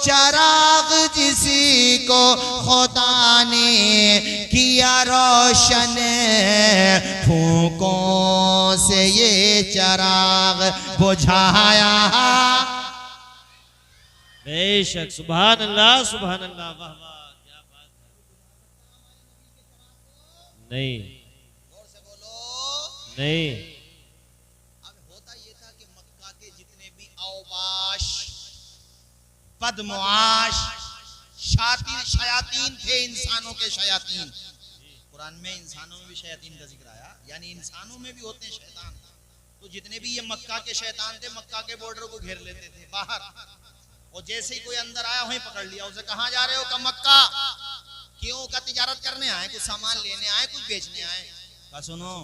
[SPEAKER 1] चराग जिसी को खुदा ने किया रोशन, फूंकों से ये चराग बुझाया।
[SPEAKER 2] बेशक, सुभान अल्लाह, सुभान अल्लाह, वाह वाह, क्या बात है। नहीं,
[SPEAKER 1] जोर से बोलो
[SPEAKER 2] नहीं।
[SPEAKER 1] अब होता ये था कि मक्का के जितने भी औबाश, बदमुआश, शयातीन थे, इंसानों के शयातीन, कुरान में इंसानों में भी शयातीन का जिक्र आया, यानी इंसानों में भी होते हैं शैतान। तो जितने भी ये मक्का के शैतान थे, मक्का के बॉर्डर को घेर लेते थे बाहर, और जैसे ही कोई अंदर आया वहीं पकड़ लिया उसे। कहाँ जा रहे हो? का मक्का। क्यों? का तिजारत करने आए, कुछ सामान लेने आए, कुछ बेचने आए। का सुनो,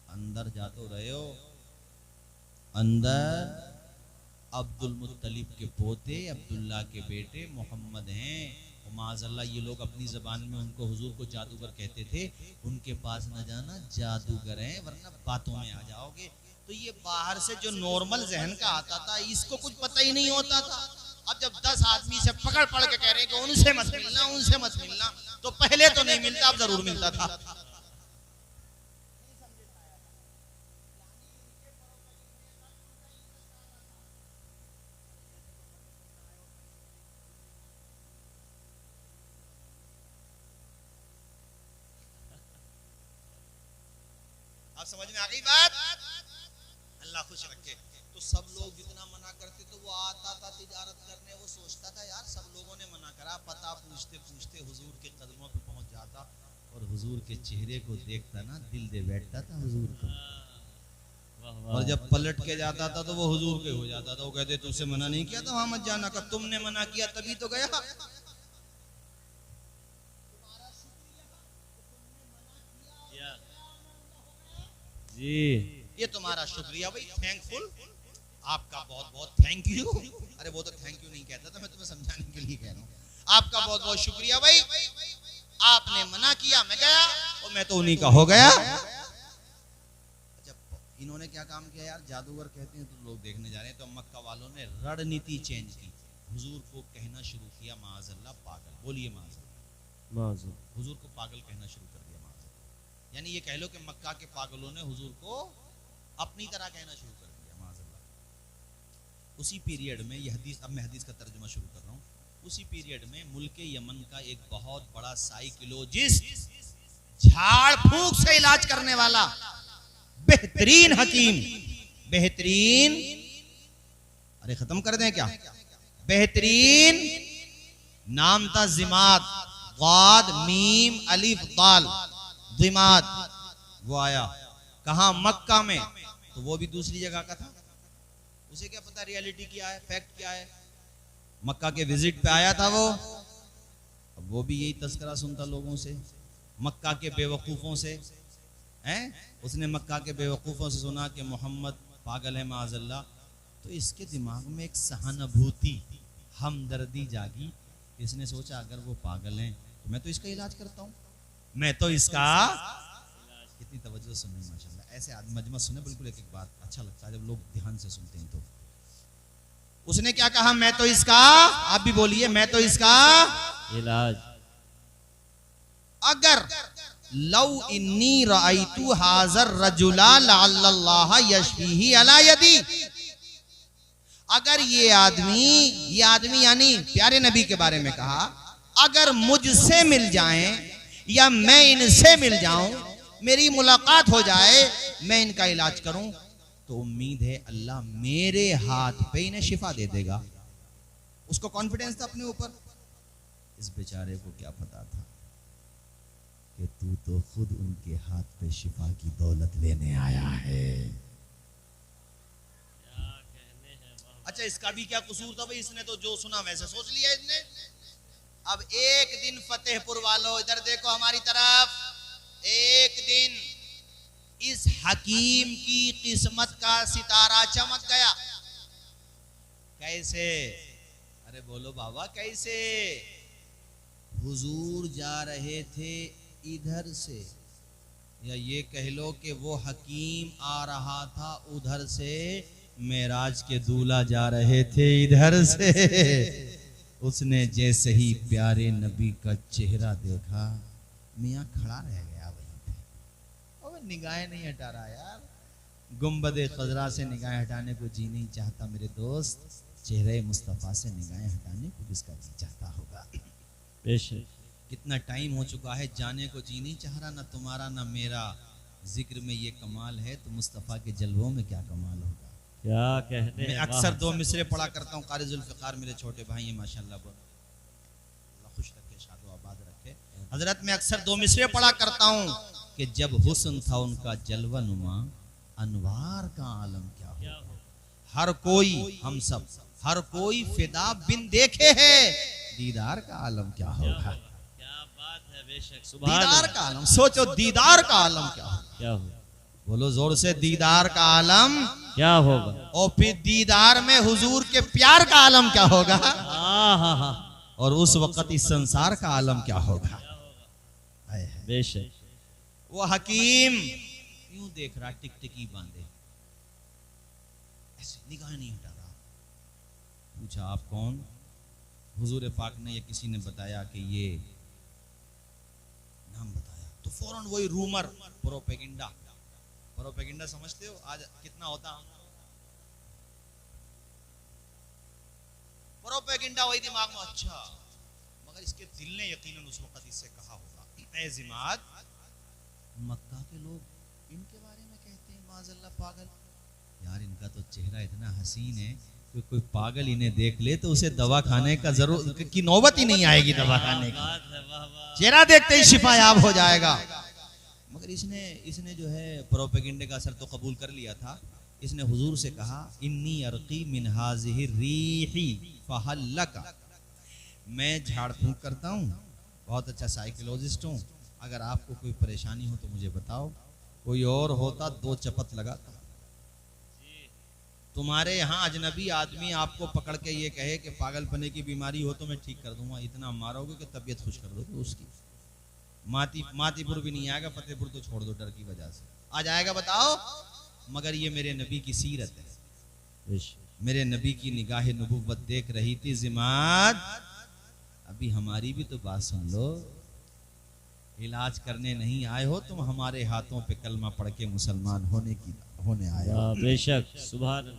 [SPEAKER 1] अंदर जा तो रहे हो, अंदर अब्दुल मुत्तलिब के पोते अब्दुल्ला के बेटे मोहम्मद हैं। माज़अल्लाह ये लोग अपनी ज़बान में उनको हुजूर को जादूगर कहते थे। उनके पास न जाना, जादूगर हैं, वरना बातों में आ जाओगे। तो ये बाहर से जो नॉर्मल जहन का आता था, इसको कुछ पता ही नहीं होता था। अब जब 10 आदमी से पकड़ पड़ के कह रहे हैं कि उनसे मत मिलना, उनसे मत मिलना, तो पहले तो नहीं मिलता, अब जरूर मिलता था। आप समझ में आ गई बात? अल्लाह खुश रखे। तो सब लोग जितना मना करते तो वो आता था तिजारत करने, वो सोचता था यार सब लोगों ने मना करा, पता पूछते पूछते हुजूर के कदमों पे पहुंच जाता और हुजूर के चेहरे को देखता ना, दिल दे बैठता था हुजूर को। और जब पलट के जाता था तो वो हुजूर के हो जाता था। वो कहते तुझसे मना नहीं किया था वहां मत जाना का, तुमने मना किया तभी तो गया।
[SPEAKER 2] जी,
[SPEAKER 1] ये तुम्हारा शुक्रिया भाई, थैंकफुल, आपका बहुत बहुत थैंक यू। अरे वो तो थैंक यू नहीं कहता था, मैं तुम्हें समझाने के लिए कह रहा हूँ। आपका बहुत बहुत शुक्रिया भाई। आपने मना किया, मैं गया और मैं तो उन्हीं का हो गया। इन्होंने क्या काम किया यार, जादूगर कहते हैं तो लोग देखने जा रहे हैं। तो मक्का वालों ने रणनीति चेंज की, हुजूर को कहना शुरू किया माज़अल्लाह पागल। बोलिए माज़अल्लाह। हुजूर को पागल कहना शुरू कर दिया माज़अल्लाह। यानी ये कह लो कि मक्का के पागलों ने हुजूर को अपनी तरह कहना शुरू कर दिया माज़अल्लाह। उसी पीरियड में ये हदीस, अब मैं हदीस का तर्जुमा शुरू कर रहा हूँ। उसी पीरियड में मुल्क यमन का एक बहुत बड़ा साइकोलॉजिस्ट, झाड़ फूंक से इलाज करने वाला बेहतरीन हकीम, बेहतरीन, अरे खत्म कर दें क्या, बेहतरीन नाम था जिमात, गाद मीम अलिफ दाल, जिमात। वो आया कहां, मक्का में। तो वो भी दूसरी जगह का था, उसे क्या पता रियलिटी क्या है, फैक्ट क्या है। मक्का के विजिट पे आया था वो। अब वो भी यही तस्करा सुनता लोगों से, मक्का के बेवकूफों से हैं। उसने मक्का के बेवकूफ़ों से सुना कि मोहम्मद पागल है माज़अल्लाह। तो इसके दिमाग में एक सहानुभूति, हमदर्दी जागी। इसने सोचा अगर वो पागल हैं तो मैं तो इसका इलाज करता हूँ, मैं तो इसका। कितनी तवज्जो सुनी माशाल्लाह। ऐसे आदमी मजमा सुने, बिल्कुल एक एक बात अच्छा लगता है जब लोग ध्यान से सुनते हैं। तो उसने क्या कहा, मैं तो इसका, आप भी बोलिए, मैं तो इसका
[SPEAKER 2] इलाज।
[SPEAKER 1] अगर लौ इन्नी राइतु हाजर रजुला लअल्लाह यशफीही अला यदी, अगर ये आदमी यानी प्यारे नबी के बारे में कहा, अगर मुझसे मिल जाएं या मैं इनसे मिल जाऊं, मेरी मुलाकात हो जाए, मैं इनका इलाज करूं, तो उम्मीद है अल्लाह मेरे हाथ पे इन्हें शिफा दे देगा। उसको कॉन्फिडेंस था अपने ऊपर। इस बेचारे को क्या पता था कि तू तो खुद उनके हाथ पे शिफा की दौलत लेने आया है। अच्छा, इसका भी क्या कसूर था भाई, इसने तो जो सुना वैसे सोच लिया इसने। अब एक दिन फतेहपुर वालों इधर देखो हमारी तरफ, एक दिन इस हकीम की किस्मत का सितारा चमक गया। कैसे? अरे बोलो बाबा कैसे? हुजूर जा रहे थे इधर से, या ये कह लो कि वो हकीम आ रहा था उधर से, मेराज के दूल्हा जा रहे थे इधर से। उसने जैसे ही प्यारे नबी का चेहरा देखा, मियाँ खड़ा रह गया वहीं पे। और निगाहें नहीं हटा रहा यार, गुंबद खजरा से निगाहें हटाने को जी नहीं चाहता मेरे दोस्त, चेहरे मुस्तफ़ा से निगाहें हटाने को किसका जी चाहता होगा।
[SPEAKER 2] बेशक
[SPEAKER 1] कितना टाइम हो चुका है, जाने को जी नहीं चाह रहा, ना तुम्हारा ना मेरा। जिक्र में ये कमाल है तो मुस्तफ़ा के जलवों में क्या कमाल होगा।
[SPEAKER 2] क्या कहने।
[SPEAKER 1] मैं अक्सर दो मिसरे पढ़ा करता हूँ, कारी जुल्फ़िकार मेरे छोटे भाई हैं माशाल्लाह, अल्लाह खुश रखे, शादो आबाद रखे। हजरत मैं अक्सर दो मिसरे पढ़ा करता हूँ कि जब हुस्न था उनका जलवा नुमा, अनवार का आलम क्या हो। हर कोई, हम सब, हर कोई फिदा बिन देखे है, दीदार का आलम क्या होगा। दीदार का आलम, सोचो दीदार का आलम क्या हो। बोलो जोर से, दीदार का आलम
[SPEAKER 2] क्या होगा।
[SPEAKER 1] और फिर दीदार में हुजूर के प्यार का आलम क्या होगा। और उस वक्त इस संसार का आलम क्या होगा।
[SPEAKER 2] बेशक
[SPEAKER 1] वो हकीम यूं देख रहा, टिकटिकी बांधे, ऐसे निगाह नहीं हटा रहा। पूछा आप कौन? हुजूर पाक ने या किसी ने बताया कि ये नाम बताया। तो फौरन वही रूमर, प्रोपेगेंडा, प्रोपेगेंडा समझते हो आज कितना होता। प्रोपेगेंडा वही दिमाग में, अच्छा मगर इसके दिल ने यकीनन उस वक्त इससे कहा होगा, ऐ जिमाद, मक्का के लोग इनके बारे में कहते हैं माज़अल्लाह पागल। यार इनका तो चेहरा इतना हसीन है कि कोई पागल इन्हें देख ले तो उसे दवा खाने का जरूर की नौबत ही नहीं आएगी, दवा खाने की। चेहरा देखते ही शिफायाब हो जाएगा। मगर इसने जो है प्रोपेगेंडे का असर तो कबूल कर लिया था। इसने हुजूर से कहा, इन्नी अर्की मिन हाज़िहि रीही फहल लका, मैं झाड़ फूंक करता हूँ, बहुत अच्छा साइकोलॉजिस्ट हूँ, अगर आपको कोई परेशानी हो तो मुझे बताओ। कोई और होता दो चपत लगाता। तुम्हारे यहाँ अजनबी आदमी आपको पकड़ के ये कहे कि पागलपने की बीमारी हो तो मैं ठीक कर दूंगा, इतना मारोगे कि तबीयत खुश कर दोगे उसकी। मातीपुर भी नहीं आएगा, फतेहपुर तो छोड़ दो डर की वजह से। आ जाएगा बताओ, मगर ये मेरे नबी की सीरत है, मेरे नबी की निगाह नबुव्वत देख रही थी। जिमाद अभी हमारी भी तो बात सुन लो, इलाज करने नहीं आए हो तुम, हमारे हाथों पे कलमा पढ़ के मुसलमान होने आए हो।
[SPEAKER 2] बेशक, सुभान।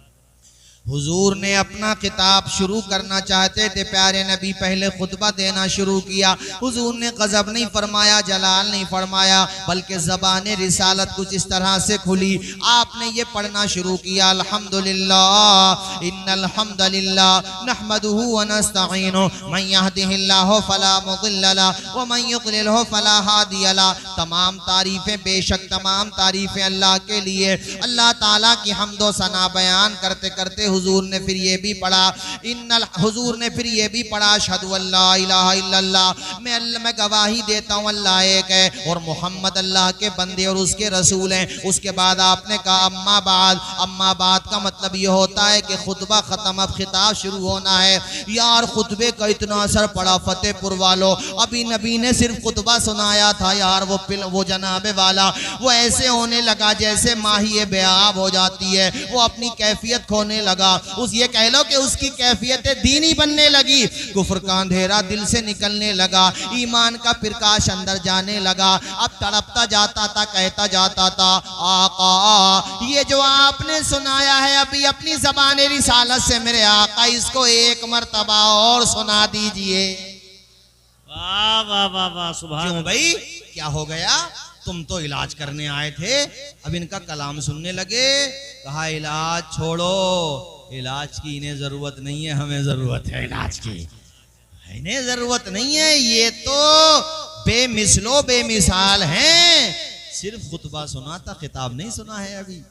[SPEAKER 1] हुजूर ने अपना खिताब शुरू करना चाहते थे, प्यारे नबी पहले खुतबा देना शुरू किया। हुजूर ने गजब नहीं फरमाया, जलाल नहीं फरमाया, बल्कि ज़बाने रिसालत कुछ इस तरह से खुली। आपने ये पढ़ना शुरू किया, अल्हम्दुलिल्लाह इन्नल हम्दुलिल्लाह नहमदुहु व नस्तईनुहु मन यहदिहिल्लाहु फला मुदिल्ल लहु व मन युद्लिलहु फला हादिय लहु। तमाम तारीफें, बेशक तमाम तारीफें अल्लाह के लिए। अल्लाह ताला की हम्दो सना बयान करते करते हुजूर ने फिर ये भी पढ़ा, हुजूर ने फिर ये भी पढ़ा, अशहदु अल्ला इलाहा इल्लल्लाह, मैं गवाही देता हूँ अल्लाह एक है और मोहम्मद अल्लाह के बंदे और उसके रसूल हैं। उसके बाद आपने कहा अम्मा बाद। अम्मा बाद का मतलब ये होता है कि खुतबा खत्म, अब खिताब शुरू होना है। यार खुतबे का इतना असर पड़ा फतेहपुर वालों, अभी नबी ने सिर्फ खुतबा सुनाया था यार, वो जनाबे वाला वो ऐसे होने लगा जैसे माही बेआब हो जाती है, वो अपनी कैफियत खोने लगा। उस ये कह लो कि उसकी कैफियत दीनी बनने लगी, कुफ्र का अंधेरा दिल से निकलने लगा, ईमान का प्रकाश अंदर जाने लगा। अब तड़पता जाता था, कहता जाता था आका ये जो आपने सुनाया है अभी अपनी ज़बाने रिसालत से मेरे आका, इसको एक मर्तबा और सुना दीजिए।
[SPEAKER 2] वाह वाह वाह वाह, सुभान।
[SPEAKER 1] क्यों भाई, क्या हो गया? तुम तो इलाज करने आए थे, अब इनका कलाम सुनने लगे। कहा इलाज छोड़ो, इलाज की इन्हें जरूरत नहीं है, हमें जरूरत है इलाज की। इन्हें जरूरत नहीं है, ये तो बेमिसलो बेमिसाल हैं। सिर्फ खुतबा सुना था, खिताब नहीं सुना है अभी।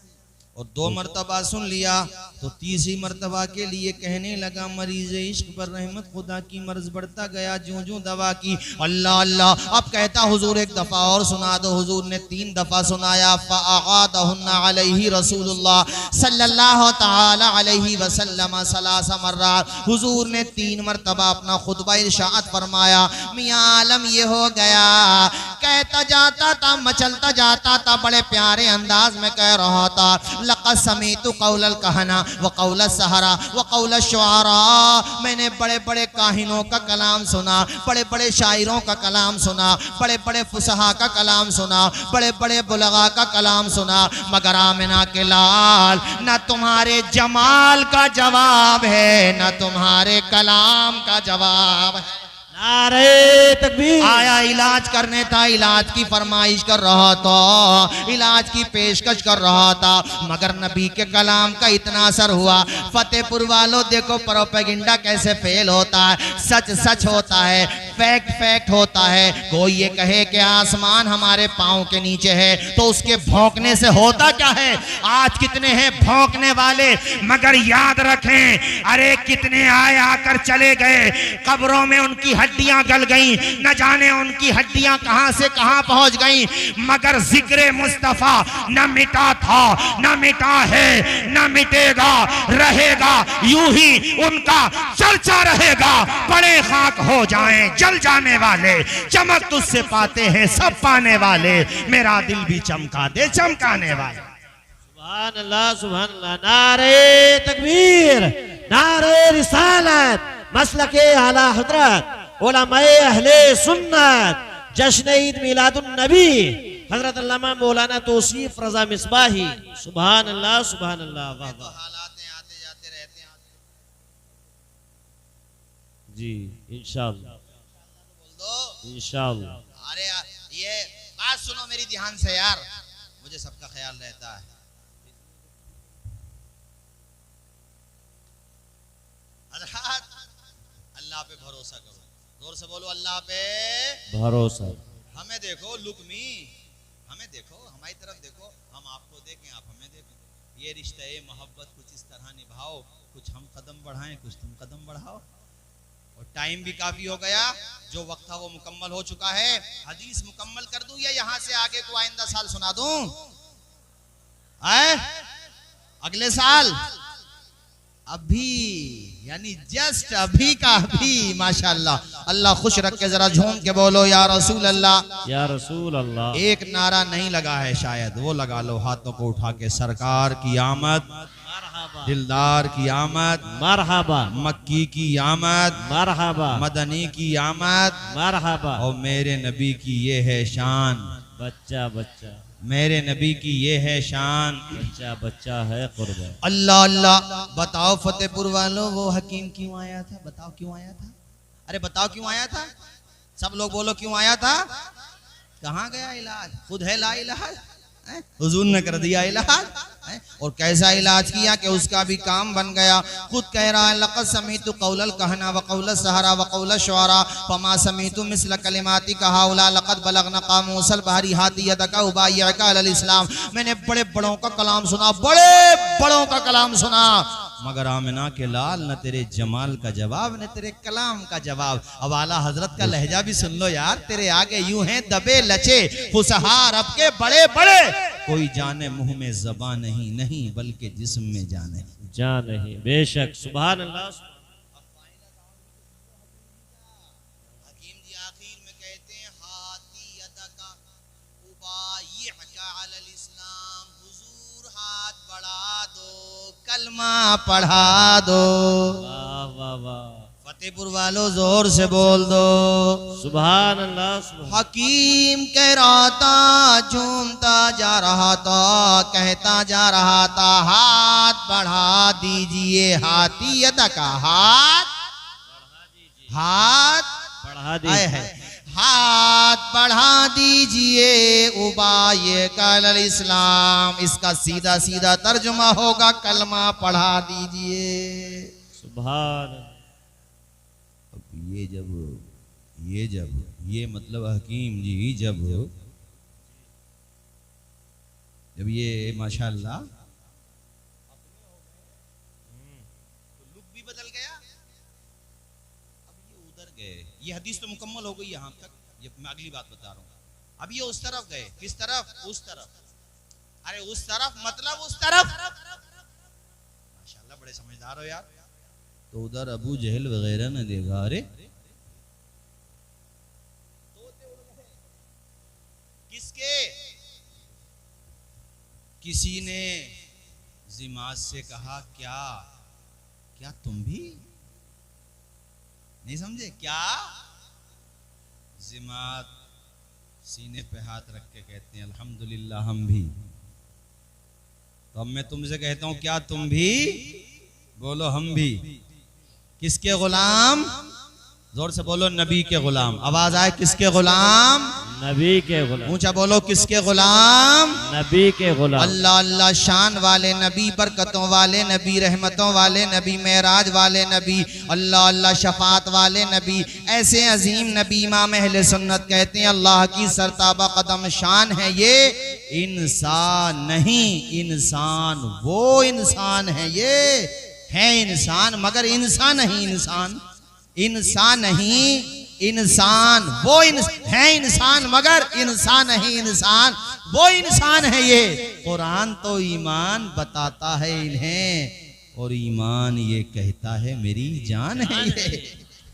[SPEAKER 1] और 2 मरतबा सुन लिया तो तीसरी मरतबा के लिए कहने लगा मरीज इश्क पर रहमत खुदा की मर्ज बढ़ता गया जो जो दवा की। अल्लाह अल्लाह। अब कहता हुजूर एक दफ़ा और सुना दो। हुजूर ने 3 दफ़ा सुनाया। फ़अक़ादहुन्ना अलैहि रसूलुल्लाह सल्लल्लाहु तआला अलैहि वसल्लम सलासा मर्रात। हुजूर ने 3 मरतबा अपना खुतबा इरशाद फरमाया। मियां आलम ये हो गया, कहता जाता था, मचलता जाता था, बड़े प्यारे अंदाज में कह रहा था लक़द समीतु क़ौलल कहना व क़ौल सहरा व क़ौल शुआरा। मैंने बड़े बड़े काहिनों का कलाम सुना, बड़े बड़े शायरों का कलाम सुना, बड़े बड़े फुसहा का कलाम सुना, बड़े बड़े बुलगा का कलाम सुना, मगर आमिना के लाल न तुम्हारे जमाल का जवाब है न तुम्हारे कलाम का जवाब है।
[SPEAKER 2] नारे तकबीर।
[SPEAKER 1] आया इलाज करने था, इलाज की फरमाइश कर रहा था, इलाज की पेशकश कर रहा था, मगर नबी के कलाम का इतना असर हुआ। फतेहपुर वालों देखो प्रोपेगेंडा कैसे फेल होता है, सच सच होता है, फैक्ट फैक्ट होता है। कोई ये कहे कि आसमान हमारे पाँव के नीचे है तो उसके भौंकने से होता क्या है। आज कितने हैं भौंकने वाले, मगर याद रखें अरे कितने आए आकर चले गए, कब्रों में उनकी हड्डियां गल गईं, न जाने उनकी हड्डियां कहां से कहां पहुंच गईं, मगर जिक्र मुस्तफा न मिटा था, न मिटा है, न मिटेगा, रहेगा यूं ही उनका चर्चा रहेगा। बड़े खाक हो जाएं जल जाने वाले, चमक तुझसे पाते हैं सब पाने वाले, मेरा दिल भी चमका दे चमकाने वाले।
[SPEAKER 2] सुभान अल्लाह सुभान अल्लाह। नारे तकबीर, नारे रिसालत, मसलके आला हजरत उलमाए अहले सुन्नत, जश्न ईद मिलादुन नबी हजरत अल्लामा मौलाना तौसीफ रजा मिसबाही। सुभान अल्लाह सुभान अल्लाह। वाह वाह।
[SPEAKER 1] हालात आते जाते रहते हैं
[SPEAKER 2] जी इंशाअल्लाह इंशाअल्लाह।
[SPEAKER 1] अरे ये बात सुनो मेरी ध्यान से यार, मुझे सबका ख्याल रहता है। अल्लाह पे भरोसा करो, जोर से बोलो अल्लाह पे
[SPEAKER 2] भरोसा।
[SPEAKER 1] हमें देखो लुकमी, हमें देखो, हमारी तरफ देखो, हम आपको देखें आप हमें देखें। ये रिश्ता मोहब्बत कुछ इस तरह निभाओ, कुछ हम कदम बढ़ाएं कुछ तुम कदम बढ़ाओ। और टाइम भी काफी हो गया, जो वक्त था वो मुकम्मल हो चुका है। हदीस मुकम्मल कर दूं या यहां से आगे को आइंदा साल सुना दूं? अगले साल? अभी यानी जस्ट अभी का अभी। माशाअल्लाह, अल्लाह खुश रख के जरा झूम के बोलो या रसूल अल्लाह,
[SPEAKER 2] या रसूल अल्लाह।
[SPEAKER 1] एक नारा नहीं लगा है शायद, वो लगा लो हाथों को उठा के। सरकार की आमद, दिलदार की आमद,
[SPEAKER 2] मरहबा,
[SPEAKER 1] मक्की की आमद,
[SPEAKER 2] मरहबा,
[SPEAKER 1] मदनी की आमद,
[SPEAKER 2] मरहबा।
[SPEAKER 1] और मेरे नबी की ये है शान,
[SPEAKER 2] बच्चा बच्चा,
[SPEAKER 1] मेरे नबी की ये है शान।
[SPEAKER 2] बच्चा बच्चा है कुर्बान।
[SPEAKER 1] अल्लाह अल्लाह। बताओ फतेहपुर वालों, वो हकीम क्यों आया था? बताओ क्यों आया था? अरे बताओ क्यों आया था? सब लोग बोलो क्यों आया था? कहाँ गया इलाज? खुद है ला इलाज, हुजूर ने कर दिया इलाज। और कैसा इलाज किया कि उसका भी काम बन गया। खुद कह रहा है लक़द समीतु क़ौलल कहना व क़ौल सहरा व क़ौल शुअरा फमा समीतु मिस्ल कलिमाति कहाउला लक़द बलगना क़ामूसल बहरी हाती यदका उबायका अलल इस्लाम। मैंने बड़े बड़ों का कलाम सुना, बड़े बड़ों का कलाम सुना, मगर आमिना के लाल न तेरे जमाल का जवाब न तेरे कलाम का जवाब। अब आला हजरत का लहजा भी सुन लो यार, तेरे आगे यूं हैं दबे लचे खुशहार अब के बड़े बड़े, कोई जाने मुंह में ज़बां नहीं, नहीं बल्कि जिस्म में जाने
[SPEAKER 2] जान नहीं। बेशक, सुभान अल्लाह।
[SPEAKER 1] हकीम जी आखिर में कहते हैं हाथी यदका उबायका अलल इस्लाम, हुजूर हाथ बढ़ा दो, कलमा पढ़ा दो।
[SPEAKER 2] वाह वाह वाह।
[SPEAKER 1] फतेहपुर वालों जोर से बोल दो
[SPEAKER 2] सुभान अल्लाह, सुभान।
[SPEAKER 1] हकीम कह रहा था, झूमता जा रहा था, कहता जा रहा था हाथ बढ़ा दीजिए। हाथी यदा का हाथ, हाथ
[SPEAKER 2] बढ़ा
[SPEAKER 1] आए
[SPEAKER 2] दीजिए।
[SPEAKER 1] है, हाथ बढ़ा दीजिए उबाये कल इस्लाम। इसका सीधा सीधा तर्जुमा होगा कलमा पढ़ा दीजिए।
[SPEAKER 2] सुभान।
[SPEAKER 1] ये मतलब हकीम जी जब ये माशाल्लाह तो लुक भी बदल गया। अब ये उधर गए, ये हदीस तो मुकम्मल हो गई यहाँ तक, ये मैं अगली बात बता रहा हूँ। अब ये उस तरफ गए, किस तरफ? उस तरफ। अरे उस तरफ मतलब उस तरफ। माशाल्लाह बड़े समझदार हो यार। तो उधर अबू जहल वगैरह ने देखा, अरे किसके? किसी ने जिमात से कहा क्या? क्या तुम भी नहीं समझे? क्या? जिमात सीने पे हाथ रख के कहते हैं अल्हम्दुलिल्लाह हम भी। तो अब मैं तुमसे कहता हूं क्या तुम भी? बोलो हम भी। किसके गुलाम? जोर से बोलो नबी के गुलाम। आवाज आए किसके गुलाम?
[SPEAKER 2] नबी के गुलाम।
[SPEAKER 1] ऊंचा बोलो किसके गुलाम?
[SPEAKER 2] नबी के गुलाम।
[SPEAKER 1] अल्लाह अल्लाह। शान वाले नबी, बरकतों वाले नबी, रहमतों वाले नबी, मेराज वाले नबी, अल्लाह अल्लाह। शफात वाले नबी, ऐसे अजीम नबी इमाम अहले सुन्नत कहते हैं अल्लाह की सरताबा कदम शान है ये। इंसान नहीं, इंसान वो इंसान है, ये है इंसान मगर इंसान नहीं। इंसान नहीं, इंसान वो है इंसान मगर इंसान नहीं। इंसान वो इंसान है ये। कुरान तो ईमान बताता है इन्हें, और ईमान ये कहता है मेरी जान है ये।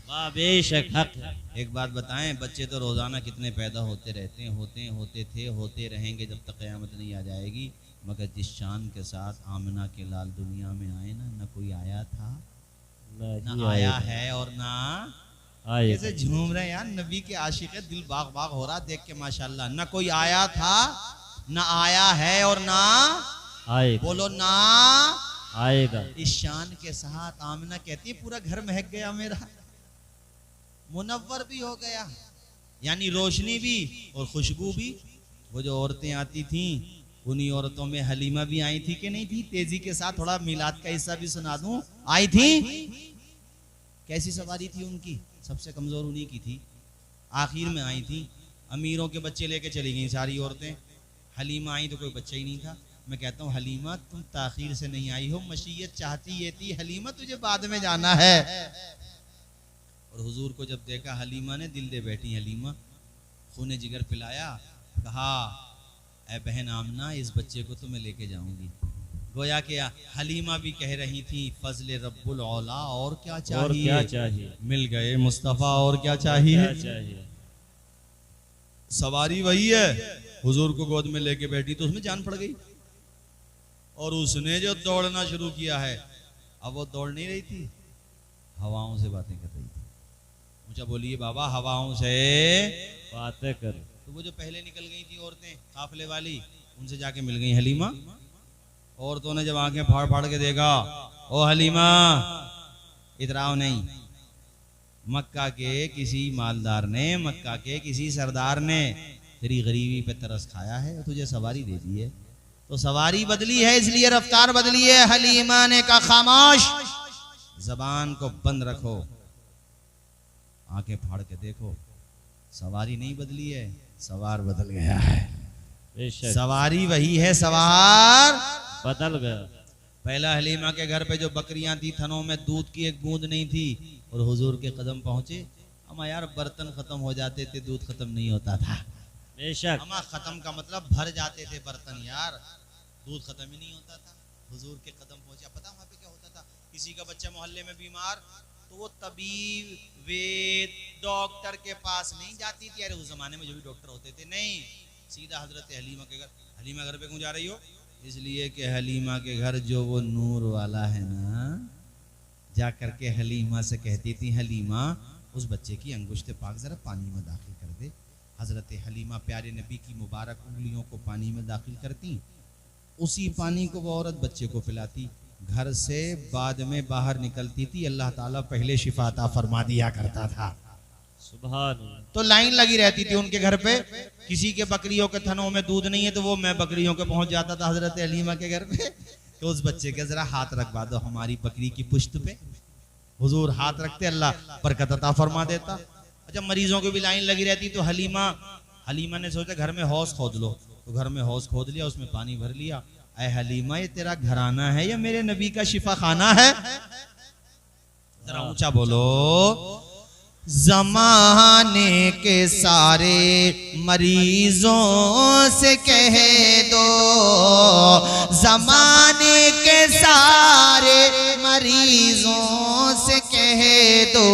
[SPEAKER 2] वाह, बेशक हक।
[SPEAKER 1] एक बात बताएं, बच्चे तो रोजाना कितने पैदा होते रहते हैं, होते थे, होते रहेंगे जब तक क़यामत नहीं आ जाएगी। मगर जिस शान के साथ आमिना के लाल दुनिया में आए ना कोई आया था, ना आया है और ना कैसे झूम रहे हैं यार। नबी के आशिक है, दिल बाग बाग हो रहा देख के माशाल्लाह। ना कोई आया था, ना आया है और ना आएगा। बोलो ना
[SPEAKER 2] आएगा।
[SPEAKER 1] इस शान के साथ आमिना कहती है पूरा घर महक गया मेरा, मुनव्वर भी हो गया, यानी रोशनी भी और खुशबू भी। वो जो औरतें आती थीं, उन्हीं औरतों में हलीमा भी आई थी कि नहीं थी? तेजी के साथ थोड़ा मिलाद का हिस्सा भी सुना दूं। आई थी? कैसी सवारी थी उनकी? सबसे कमजोर उन्हीं की थी। आखिर में आई थी, अमीरों के बच्चे लेके चली गई सारी औरतें। हलीमा आई तो कोई बच्चा ही नहीं था। मैं कहता हूँ हलीमा तुम ताखीर से नहीं आई हो, मशीयत चाहती ये थी हलीमा तुझे बाद में जाना है। और हुजूर को जब देखा हलीमा ने, दिल दे बैठी हलीमा, खूने जिगर पिलाया, कहा ऐ बहन आमना इस बच्चे को तो मैं लेके जाऊंगी। गोया कि हलीमा भी कह रही थी फजल रब्बुल औला और क्या
[SPEAKER 2] और
[SPEAKER 1] चाहिए,
[SPEAKER 2] क्या चाहिए,
[SPEAKER 1] मिल गए मुस्तफा और क्या चाहिए।
[SPEAKER 2] क्या चाहिए।
[SPEAKER 1] सवारी वही है, हुजूर को गोद में लेके बैठी तो उसमें जान पड़ गई, और उसने जो दौड़ना शुरू किया है, अब वो दौड़ नहीं रही थी, हवाओं से बातें कर रही थी। ऊंचा बोलिए बाबा, हवाओं से
[SPEAKER 2] बातें कर।
[SPEAKER 1] तो वो जो पहले निकल गई थी औरतें काफिले वाली, उनसे जाके मिल गई हलीमा। औरतों ने जब आंखें फाड़ फाड़ के देखा, ओ हलीमा इतराओ नहीं, मक्का के किसी मालदार ने, मक्का के किसी सरदार ने तेरी गरीबी पे तरस खाया है, तुझे सवारी दे दी है, तो सवारी बदली है इसलिए रफ्तार बदली है। हलीमा ने कहा खामोश, जबान को बंद रखो, आंखें फाड़ के देखो, सवारी नहीं बदली है, सवार बदल गया है।
[SPEAKER 2] बेशक
[SPEAKER 1] सवारी वही है, सवार
[SPEAKER 2] बदल गया।
[SPEAKER 1] पहला हलीमा के घर पे जो बकरियां थी, थनों में दूध की एक बूंद नहीं थी, और हुजूर के कदम पहुंचे। अमा यार बर्तन खत्म हो जाते थे, दूध खत्म नहीं होता था।
[SPEAKER 2] बेशक
[SPEAKER 1] अमा खत्म का मतलब भर जाते थे बर्तन यार, दूध खत्म ही नहीं होता था। हुजूर के कदम पहुंचे। पता वहां पे क्या होता था, किसी का बच्चा मोहल्ले में बीमार, तो वो तबीब वेद डॉक्टर के पास नहीं जाती थी। अरे उस जमाने में जो भी डॉक्टर होते थे, नहीं, सीधा हजरत हलीमा के घर। हलीमा घर पे क्यों जा रही हो? इसलिए कि हलीमा के घर जो वो नूर वाला है ना, जा करके हलीमा से कहती थी, हलीमा उस बच्चे की अंगुश्त पाक जरा पानी में दाखिल कर दे। हजरत हलीमा प्यारे नबी की मुबारक उंगलियों को पानी में दाखिल करती, उसी पानी को वो औरत बच्चे को पिलाती। घर से बाद में बाहर निकलती थी, अल्लाह ताला पहले शिफा अता फरमा दिया करता था।
[SPEAKER 2] सुभान।
[SPEAKER 1] तो लाइन लगी रहती थी उनके घर पे। किसी के बकरियों के थनों में दूध नहीं है, तो वो मैं बकरियों के पहुंच जाता था हजरत हलीमा के घर पे, तो उस बच्चे के जरा हाथ रखवा दो हमारी बकरी की पुश्त पे। हुजूर हाथ रखते, अल्लाह बरकत अता फरमा देता। अच्छा, मरीजों की भी लाइन लगी रहती, तो हलीमा ने सोचा घर में हौस खोद लो, तो घर में हौस खोद लिया, उसमें पानी भर लिया। ऐ हलीमा, ये तेरा घराना है या मेरे नबी का शिफा खाना है? जरा ऊंचा बोलो। जमाने के सारे मरीजों से कह दो, जमाने के सारे मरीजों से कह दो,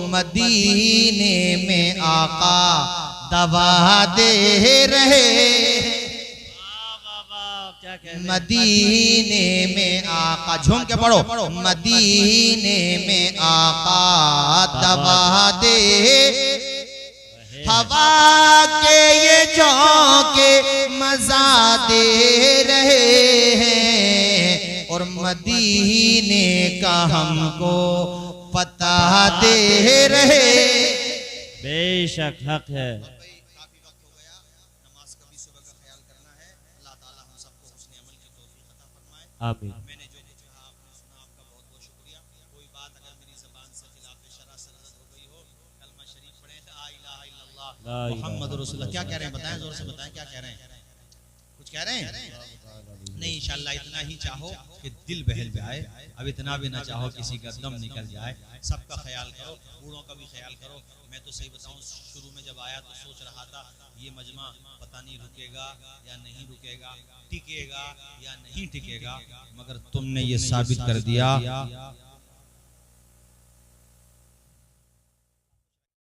[SPEAKER 1] मदीने में आका दवा दे रहे। मदीने में आका, झूम के पढ़ो, मदीने में आका दवा दे, हवा के ये झोंके मजा दे रहे हैं, और मदीने का हमको पता दे रहे।
[SPEAKER 2] बेशक हक है। आमीन।
[SPEAKER 1] मैंने जो कुछ कहा आपने सुना, आपका बहुत बहुत शुक्रिया। कोई बात अगर मेरी ज़बान से खिलाफ शरअ सरजद हो गई हो, कलमा शरीफ पढ़ें, ला इलाहा इल्लल्लाह मुहम्मद रसूलुल्लाह। क्या कह रहे हैं बताएं, जोर से बताएं, क्या कह रहे हैं? कुछ कह रहे हैं? नहीं, इंशाअल्लाह इतना ही चाहो कि दिल बहल जाए, अब इतना भी ना चाहो किसी का दम निकल जाए। सबका ख्याल करो, बूढ़ों का भी ख्याल करो। मैं तो सही बताऊं, शुरू में जब आया तो सोच रहा था ये मजमा पता नहीं रुकेगा या नहीं रुकेगा, टिकेगा या नहीं टिकेगा, मगर तुमने ये साबित कर दिया